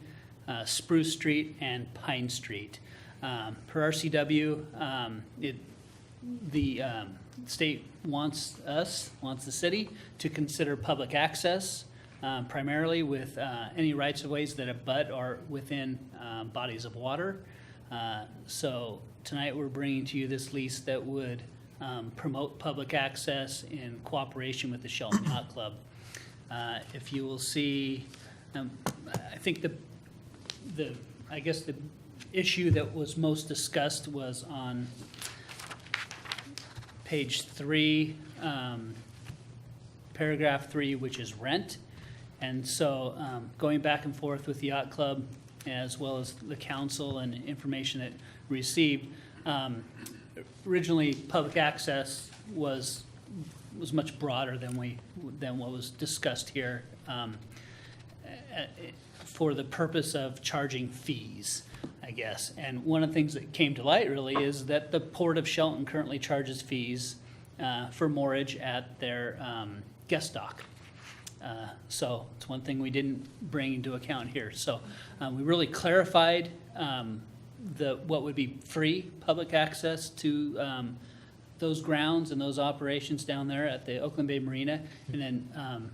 Spruce Street, and Pine Street. Per RCW, the state wants the city to consider public access, primarily with any rights-of-ways that abut or within bodies of water. So tonight we're bringing to you this lease that would promote public access in cooperation with the Shelton Yacht Club. If you will see, I think the issue that was most discussed was on page 3, paragraph 3, which is rent. And so going back and forth with the yacht club, as well as the council and information that we received, originally public access was much broader than what was discussed here, for the purpose of charging fees, I guess. And one of the things that came to light really is that the Port of Shelton currently charges fees for moorage at their guest dock. So it's one thing we didn't bring into account here. So we really clarified what would be free public access to those grounds and those operations down there at the Oakland Bay Marina, and then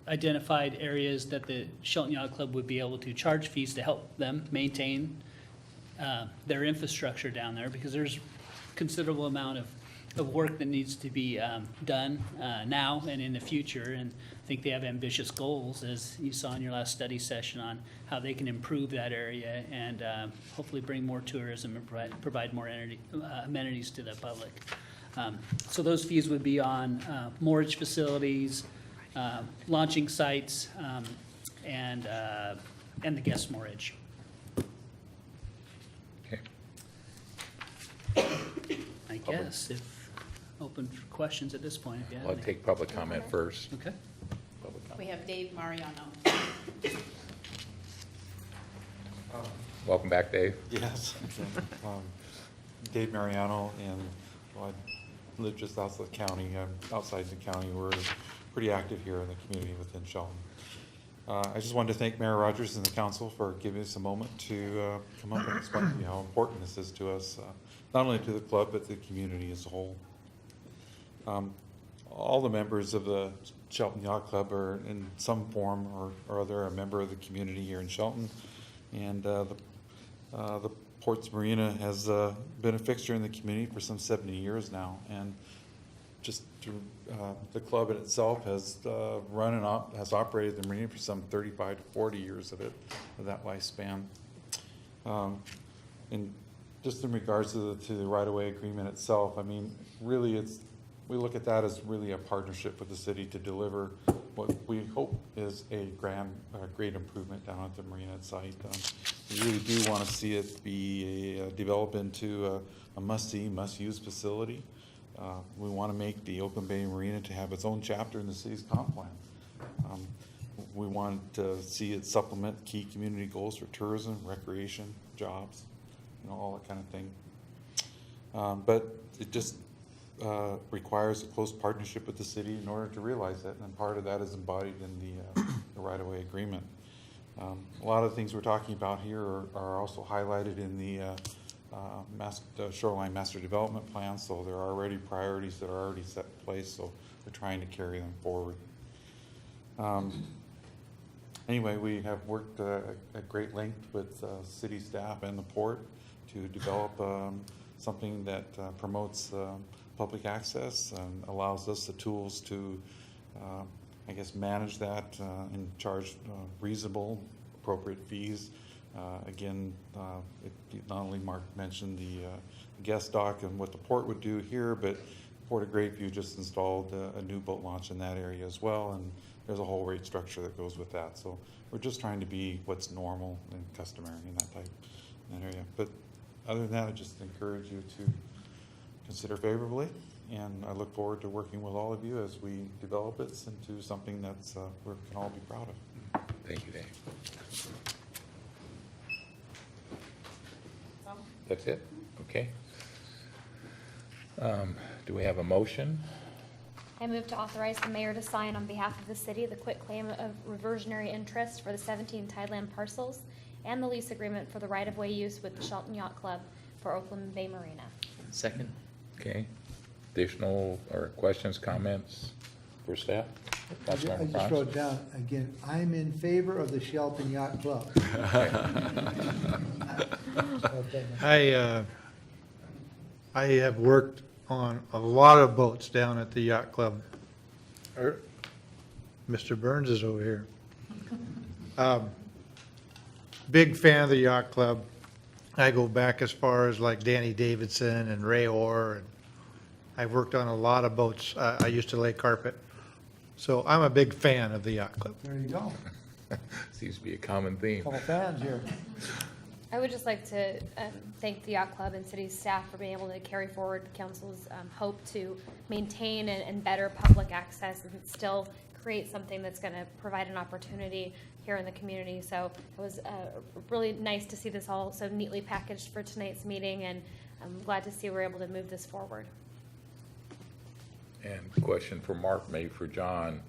identified areas that the Shelton Yacht Club would be able to charge fees to help them maintain their infrastructure down there, because there's considerable amount of work that needs to be done now and in the future. And I think they have ambitious goals, as you saw in your last study session, on how they can improve that area and hopefully bring more tourism and provide more amenities to the public. So those fees would be on moorage facilities, launching sites, and the guest moorage. Okay. I guess if open for questions at this point, if you have I'll any. take public comment first. Okay. Public comment. We have Dave Mariano. Welcome back, Dave. Yes. Dave Mariano, and well, I live just outside the county. We're pretty active here in the community within Shelton. I just wanted to thank Mayor Rogers and the council for giving us a moment to come up and explain to you how important this is to us, not only to the club, but the community as a whole. All the members of the Shelton Yacht Club are in some form or other a member of the community here in Shelton. And the Ports Marina has been a fixture in the community for some 70 years now. And just the club in itself has has operated the marina for some 35 to 40 years of that lifespan. And just in regards to the right-of-way agreement itself, I mean, really we look at that as really a partnership with the city to deliver what we hope is a great improvement down at the marina site. We really do want to see it be develop into a must-see, must-use facility. We want to make the Oakland Bay Marina to have its own chapter in the city's comp plan. We want to see it supplement key community goals for tourism, recreation, jobs, all that kind of thing. But it just requires a close partnership with the city in order to realize that, and part of that is embodied in the right-of-way agreement. A lot of the things we're talking about here are also highlighted in the Shoreline Master Development Plan, so there are already priorities that are already set in place, so we're trying to carry them forward. Anyway, we have worked at great length with city staff and the port to develop something that promotes public access and allows us the tools to, I guess, manage that and charge reasonable, appropriate fees. Again, not only Mark mentioned the guest dock and what the port would do here, but Port of Greatview just installed a new boat launch in that area as well, and there's a whole rate structure that goes with that. So we're just trying to be what's normal and customary in that area. But other than that, I just encourage you to consider favorably, and I look forward to working with all of you as we develop it into something that's we can all be proud of. Thank you, Dave. That's it? Okay. Do we have a motion? I move to authorize the mayor to sign on behalf of the city the quitclaim of reversionary interest for the 17 tideland parcels and the lease agreement for the right-of-way use with the Shelton Yacht Club for Oakland Bay Marina. Second. Okay. Additional or questions, comments for staff? I just wrote down, again, I'm in favor of the Shelton Yacht Club. I have worked on a lot of boats down at the yacht club. Mr. Burns is over here. Big fan of the yacht club. I go back as far as like Danny Davidson and Ray Orr, and I've worked on a lot of boats. I used to lay carpet. So I'm a big fan of the yacht club. There you go. Seems to be a common theme. Couple fans here. I would just like to thank the yacht club and city staff for being able to carry forward council's hope to maintain and better public access and still create something that's going to provide an opportunity here in the community. So it was really nice to see this all so neatly packaged for tonight's meeting, and I'm glad to see we're able to move this forward. And question for Mark, maybe for John.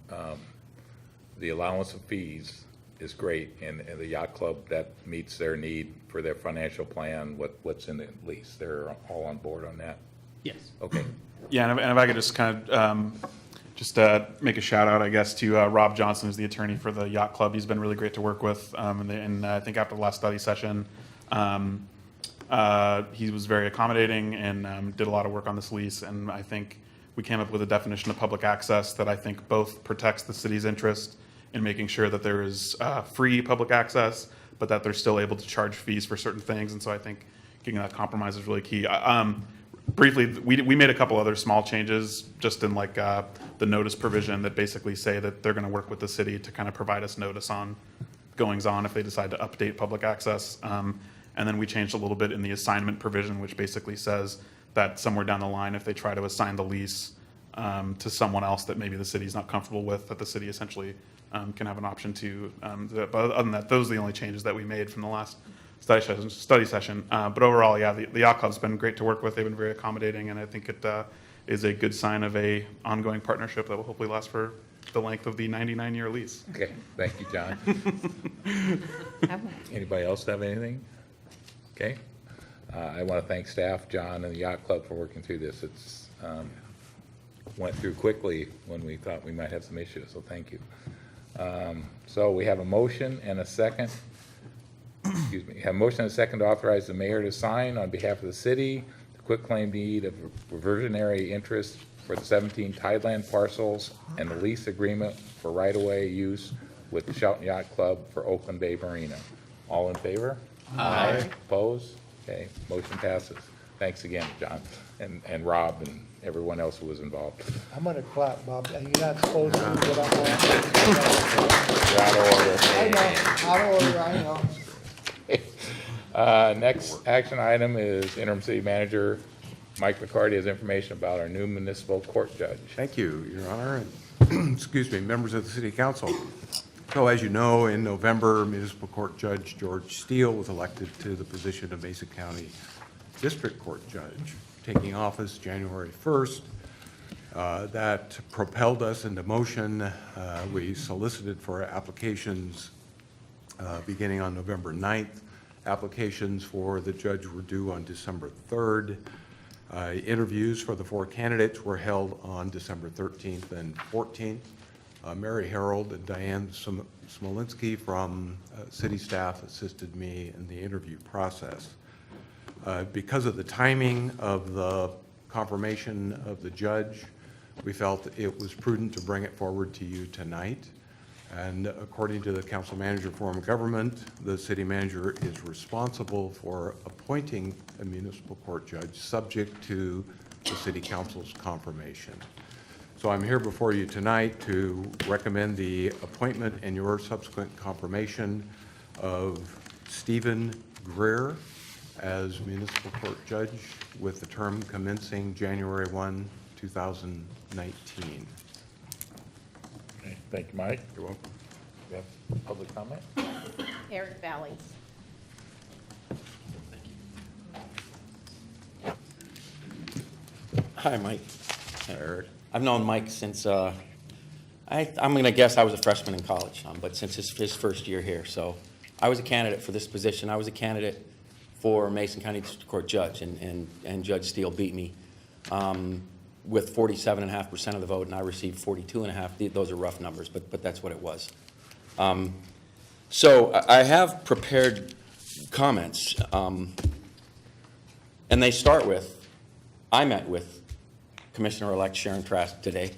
The allowance of fees is great, and the yacht club, that meets their need for their financial plan, what's in the lease. They're all on board on that? Yes. Okay. Yeah, and if I could just kind of make a shout out, I guess, to Rob Johnson, who's the attorney for the yacht club. He's been really great to work with, and I think after the last study session, he was very accommodating and did a lot of work on this lease, and I think we came up with a definition of public access that I think both protects the city's interest in making sure that there is free public access, but that they're still able to charge fees for certain things. And so I think getting that compromise is really key. Briefly, we made a couple other small changes just in like the notice provision that basically say that they're going to work with the city to kind of provide us notice on goings on if they decide to update public access. And then we changed a little bit in the assignment provision, which basically says that somewhere down the line, if they try to assign the lease to someone else that maybe the city's not comfortable with, that the city essentially can have an option to. But other than that, those are the only changes that we made from the last study session. But overall, yeah, the yacht club's been great to work with. They've been very accommodating, and I think it is a good sign of a ongoing partnership that will hopefully last for the length of the 99-year lease. Okay, thank you, John. Anybody else have anything? Okay. I want to thank staff, John, and the Yacht Club for working through this. It's went through quickly when we thought we might have some issues, so thank you. So we have a motion and a second. Excuse me. Have a motion and a second to authorize the mayor to sign on behalf of the city the quitclaim deed of reversionary interest for the 17 Tideland parcels and the lease agreement for right-of-way use with the Shelton Yacht Club for Oakland Bay Marina. All in favor? Aye. Opposed? Okay, motion passes. Thanks again, John, and Rob, and everyone else who was involved. I'm gonna clap, Bob. You're not supposed to, but I'm gonna. You're out of order. I know, out of order, I know. Next action item is interim city manager Mike McCarty has information about our new municipal court judge. Thank you, Your Honor, and, excuse me, members of the City Council. So as you know, in November, Municipal Court Judge George Steele was elected to the position of Mason County District Court Judge, taking office January 1st. That propelled us into motion. We solicited for applications beginning on November 9th. Applications for the judge were due on December 3rd. Interviews for the 4 candidates were held on December 13th and 14th. Mary Harold and Diane Smolinski from city staff assisted me in the interview process. Because of the timing of the confirmation of the judge, we felt it was prudent to bring it forward to you tonight. And according to the council manager form of government, the city manager is responsible for appointing a municipal court judge subject to the city council's confirmation. So I'm here before you tonight to recommend the appointment and your subsequent confirmation of Stephen Greer as municipal court judge with the term commencing January 1, 2019. Okay, thank you, Mike. You're welcome. We have public comment? Eric Valley. Hi, Mike. Eric. I've known Mike since, I'm going to guess I was a freshman in college, but since his first year here. So I was a candidate for this position. I was a candidate for Mason County District Court Judge, and Judge Steele beat me with 47.5% of the vote, and I received 42.5%. Those are rough numbers, but that's what it was. So I have prepared comments, and they start with, I met with Commissioner-elect Sharon Trask today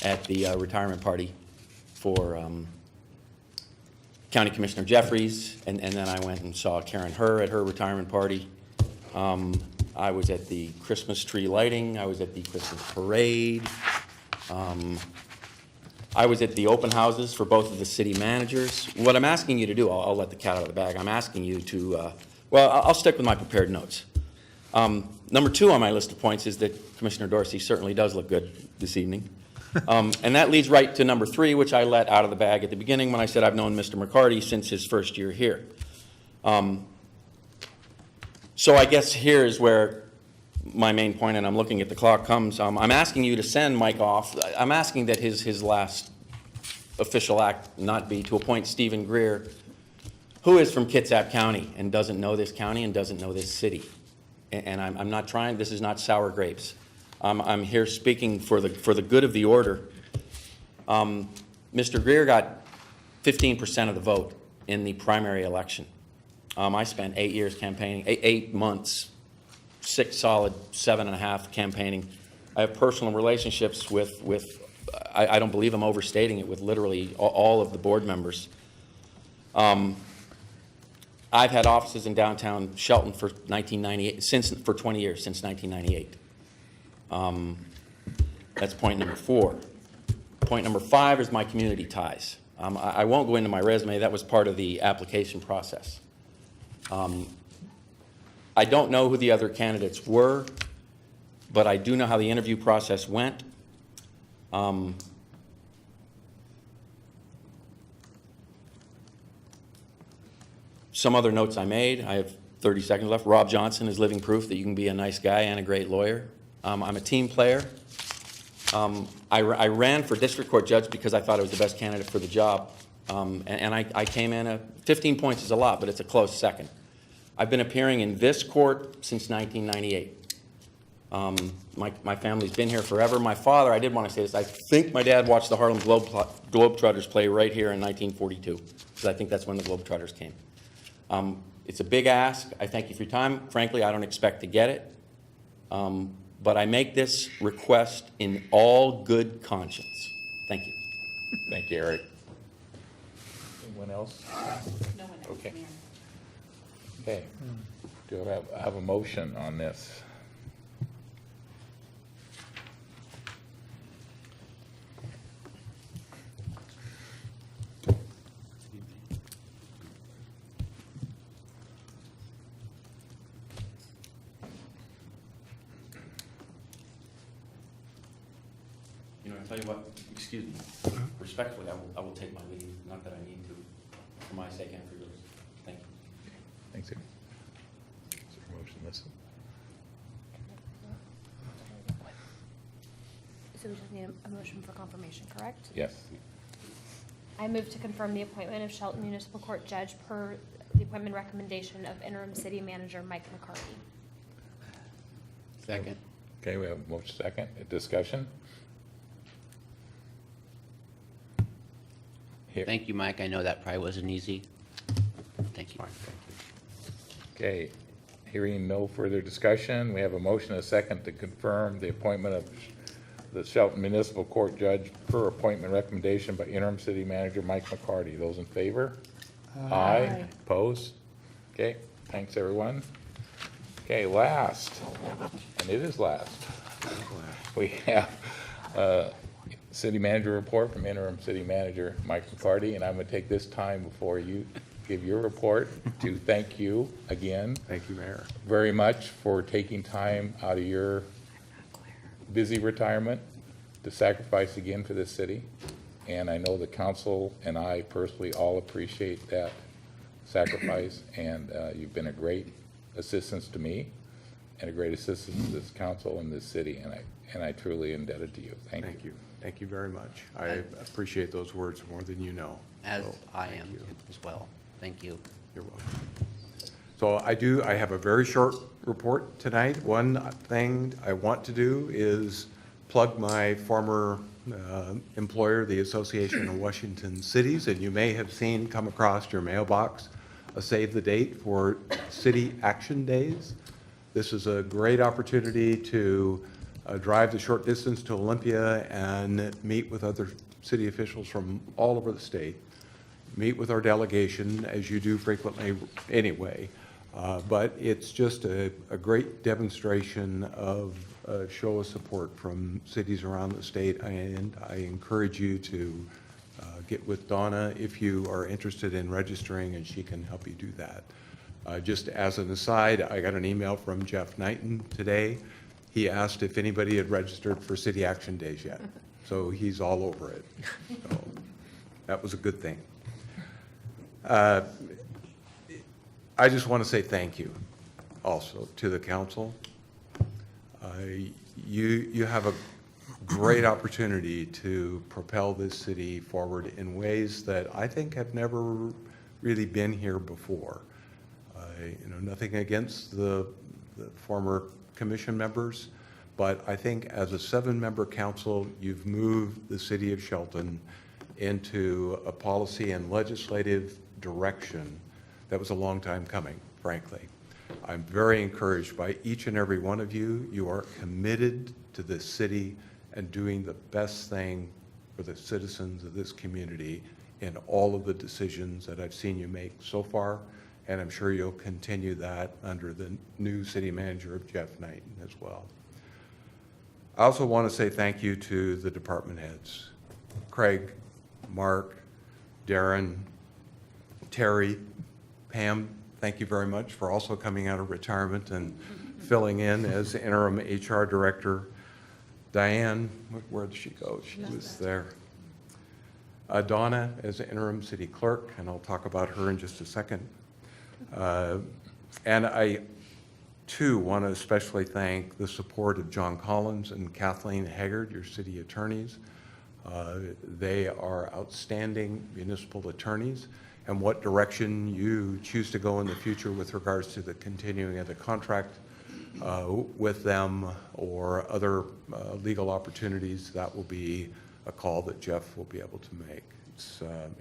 at the retirement party for County Commissioner Jeffries, and then I went and saw Karen Herr at her retirement party. I was at the Christmas tree lighting. I was at the Christmas parade. I was at the open houses for both of the city managers. What I'm asking you to do, I'll let the cat out of the bag. I'm asking you to, well, I'll stick with my prepared notes. Number 2 on my list of points is that Commissioner Dorsey certainly does look good this evening. And that leads right to number 3, which I let out of the bag at the beginning when I said I've known Mr. McCarty since his first year here. So I guess here is where my main point, and I'm looking at the clock, comes. I'm asking you to send Mike off. I'm asking that his last official act not be to appoint Stephen Greer, who is from Kitsap County and doesn't know this county and doesn't know this city. And I'm not trying, this is not sour grapes. I'm here speaking for the good of the order. Mr. Greer got 15% of the vote in the primary election. I spent 8 years campaigning, 8 months, 6 solid, 7.5 campaigning. I have personal relationships with I don't believe I'm overstating it, with literally all of the board members. I've had offices in downtown Shelton for 1998, for 20 years, since 1998. That's point number 4. Point number 5 is my community ties. I won't go into my resume. That was part of the application process. I don't know who the other candidates were, but I do know how the interview process went. Some other notes I made. I have 30 seconds left. Rob Johnson is living proof that you can be a nice guy and a great lawyer. I'm a team player. I ran for district court judge because I thought I was the best candidate for the job. And I came in 15 points is a lot, but it's a close second. I've been appearing in this court since 1998. My family's been here forever. My father, I did want to say this, I think my dad watched the Harlem Globetrotters play right here in 1942, because I think that's when the Globetrotters came. It's a big ask. I thank you for your time. Frankly, I don't expect to get it. But I make this request in all good conscience. Thank you. Thank you, Eric. Anyone else? No one else, Okay. Mayor. Okay. Do I have a motion on this? You know, I tell you what, excuse me, respectfully, I will take my leave, not that I need to, for my sake and for yours. Thank you. Thanks. Is there a motion listed? So we just need a motion for confirmation, correct? Yes. I move to confirm the appointment of Shelton Municipal Court Judge per the appointment recommendation of interim city manager Mike McCarty. Second. Okay, we have a motion second. A discussion? Here. Thank you, Mike. I know that probably wasn't easy. Thank you. Okay, hearing no further discussion, we have a motion and a second to confirm the appointment of the Shelton Municipal Court Judge per appointment recommendation by interim city manager Mike McCarty. Those in favor? Aye. Opposed? Okay, thanks, everyone. Okay, last, and it is last, we have city manager report from interim city manager Mike McCarty, and I'm going to take this time before you give your report to thank you again. Thank you, Mayor. Very much for taking time out of your busy retirement to sacrifice again for this city. And I know the council and I personally all appreciate that sacrifice, and you've been a great assistance to me and a great assistance to this council and this city, and I truly indebted to you. Thank you. Thank you. Thank you very much. I appreciate those words more than you know. As So, I thank am you. as well. Thank you. You're welcome. So I have a very short report tonight. One thing I want to do is plug my former employer, the Association of Washington Cities, and you may have seen come across your mailbox a save the date for City Action Days. This is a great opportunity to drive the short distance to Olympia and meet with other city officials from all over the state. Meet with our delegation, as you do frequently anyway. But it's just a great demonstration of a show of support from cities around the state. And I encourage you to get with Donna if you are interested in registering, and she can help you do that. Just as an aside, I got an email from Jeff Knighton today. He asked if anybody had registered for City Action Days yet. So he's all over it. So that was a good thing. I just want to say thank you also to the council. You have a great opportunity to propel this city forward in ways that I think have never really been here before. Nothing against the former commission members, but I think as a 7-member council, you've moved the city of Shelton into a policy and legislative direction that was a long time coming, frankly. I'm very encouraged by each and every one of you. You are committed to this city and doing the best thing for the citizens of this community in all of the decisions that I've seen you make so far, and I'm sure you'll continue that under the new city manager of Jeff Knighton as well. I also want to say thank you to the department heads, Craig, Mark, Darren, Terry, Pam, thank you very much for also coming out of retirement and filling in as interim HR director. Diane, where did she go? She was there. Donna as interim city clerk, and I'll talk about her in just a second. And Two, want to especially thank the support of John Collins and Kathleen Haggard, your city attorneys. They are outstanding municipal attorneys, and what direction you choose to go in the future with regards to the continuing of the contract with them or other legal opportunities, that will be a call that Jeff will be able to make.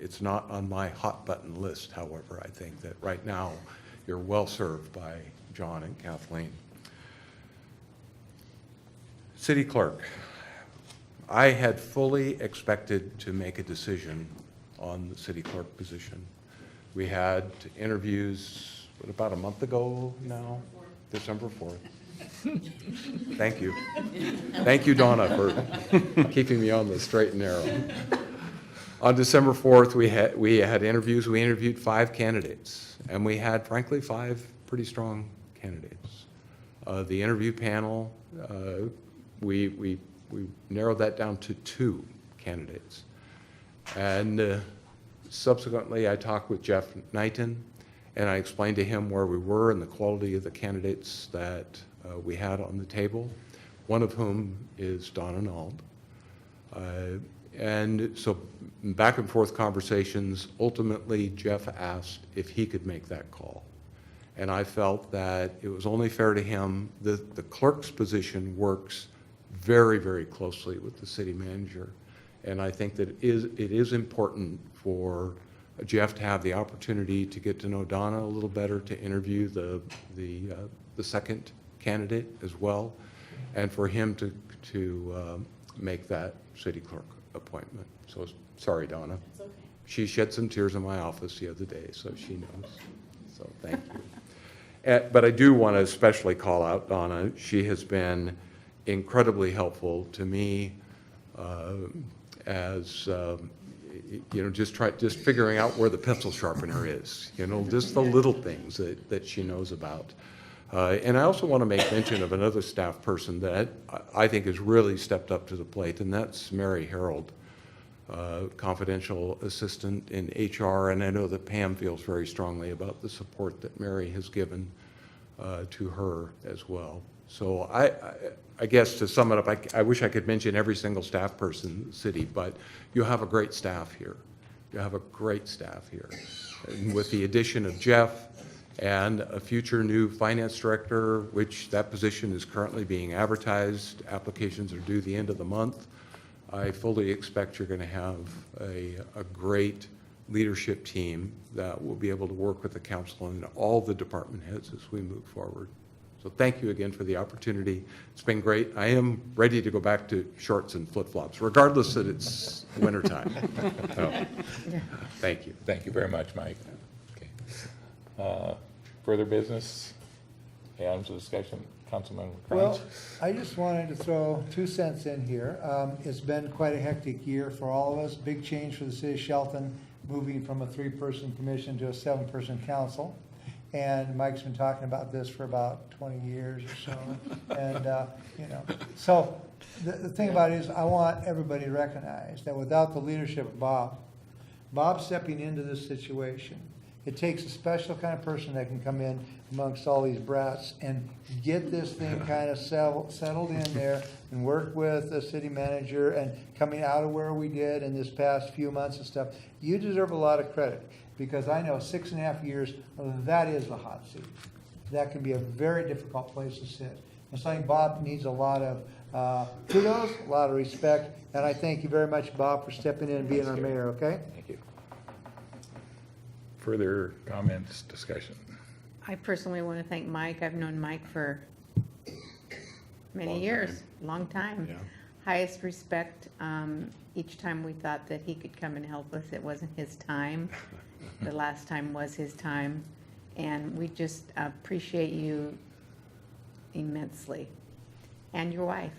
It's not on my hot button list, however. I think that right now you're well served by John and Kathleen. City Clerk, I had fully expected to make a decision on the city clerk position. We had interviews, about a month ago now? December 4th. Thank you. Thank you, Donna, for keeping me on the straight and narrow. On December 4th, we had interviews. We interviewed 5 candidates, and we had, frankly, 5 pretty strong candidates. The interview panel, we narrowed that down to 2 candidates. And subsequently, I talked with Jeff Knighton, and I explained to him where we were and the quality of the candidates that we had on the table, one of whom is Donna Nald. And so back and forth conversations, ultimately Jeff asked if he could make that call. And I felt that it was only fair to him. The clerk's position works very, very closely with the city manager. And I think that it is important for Jeff to have the opportunity to get to know Donna a little better, to interview the second candidate as well, and for him to make that city clerk appointment. So sorry, Donna. It's okay. She shed some tears in my office the other day, so she knows. So thank you. But I do want to especially call out Donna. She has been incredibly helpful to me as you know, just figuring out where the pencil sharpener is. You know, just the little things that she knows about. And I also want to make mention of another staff person that I think has really stepped up to the plate, and that's Mary Harold, confidential assistant in HR. And I know that Pam feels very strongly about the support that Mary has given to her as well. So I guess to sum it up, I wish I could mention every single staff person in the city, but you have a great staff here. You have a great staff here. And with the addition of Jeff and a future new finance director, which that position is currently being advertised, applications are due the end of the month, I fully expect you're going to have a great leadership team that will be able to work with the council and all the department heads as we move forward. So thank you again for the opportunity. It's been great. I am ready to go back to shorts and flip-flops, regardless that it's wintertime. So, thank you. Thank you very much, Mike. Okay. Further business? Items of discussion, Councilman Well, Cranch? I just wanted to throw 2 cents in here. It's been quite a hectic year for all of us. Big change for the city of Shelton, moving from a 3-person commission to a 7-person council. And Mike's been talking about this for about 20 years or so. And, you know, so the thing about it is I want everybody to recognize that without the leadership of Bob stepping into this situation, it takes a special kind of person that can come in amongst all these brats and get this thing kind of settled in there and work with the city manager and coming out of where we did in this past few months and stuff. You deserve a lot of credit, because I know 6.5 years, that is the hot seat. That can be a very difficult place to sit. And so I think Bob needs a lot of kudos, a lot of respect, and I thank you very much, Bob, for stepping in and being our mayor, okay? Thank you. Further comments, discussion? I personally want to thank Mike. I've known Mike for many Long years, time. long time. Yeah. Highest respect. Each time we thought that he could come and help us, it wasn't his time. The last time was his time. And we just appreciate you immensely. And your wife.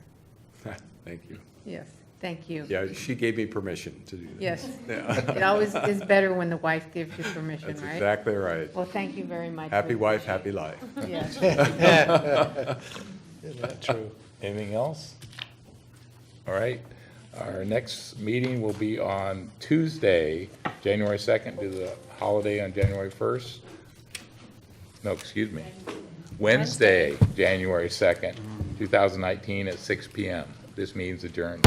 Thank you. Yes, thank you. Yeah, she gave me permission to do that. Yes. Yeah. It always is better when the wife gives you permission, That's right? exactly right. Well, thank you very much. Happy We wife, appreciate happy life. it. Yes. Isn't that true? Anything else? All right. Our next meeting will be on Tuesday, January 2nd, due to the holiday on January 1st. No, excuse me. Wednesday, January 2nd, 2019 at 6 PM. This meeting's adjourned.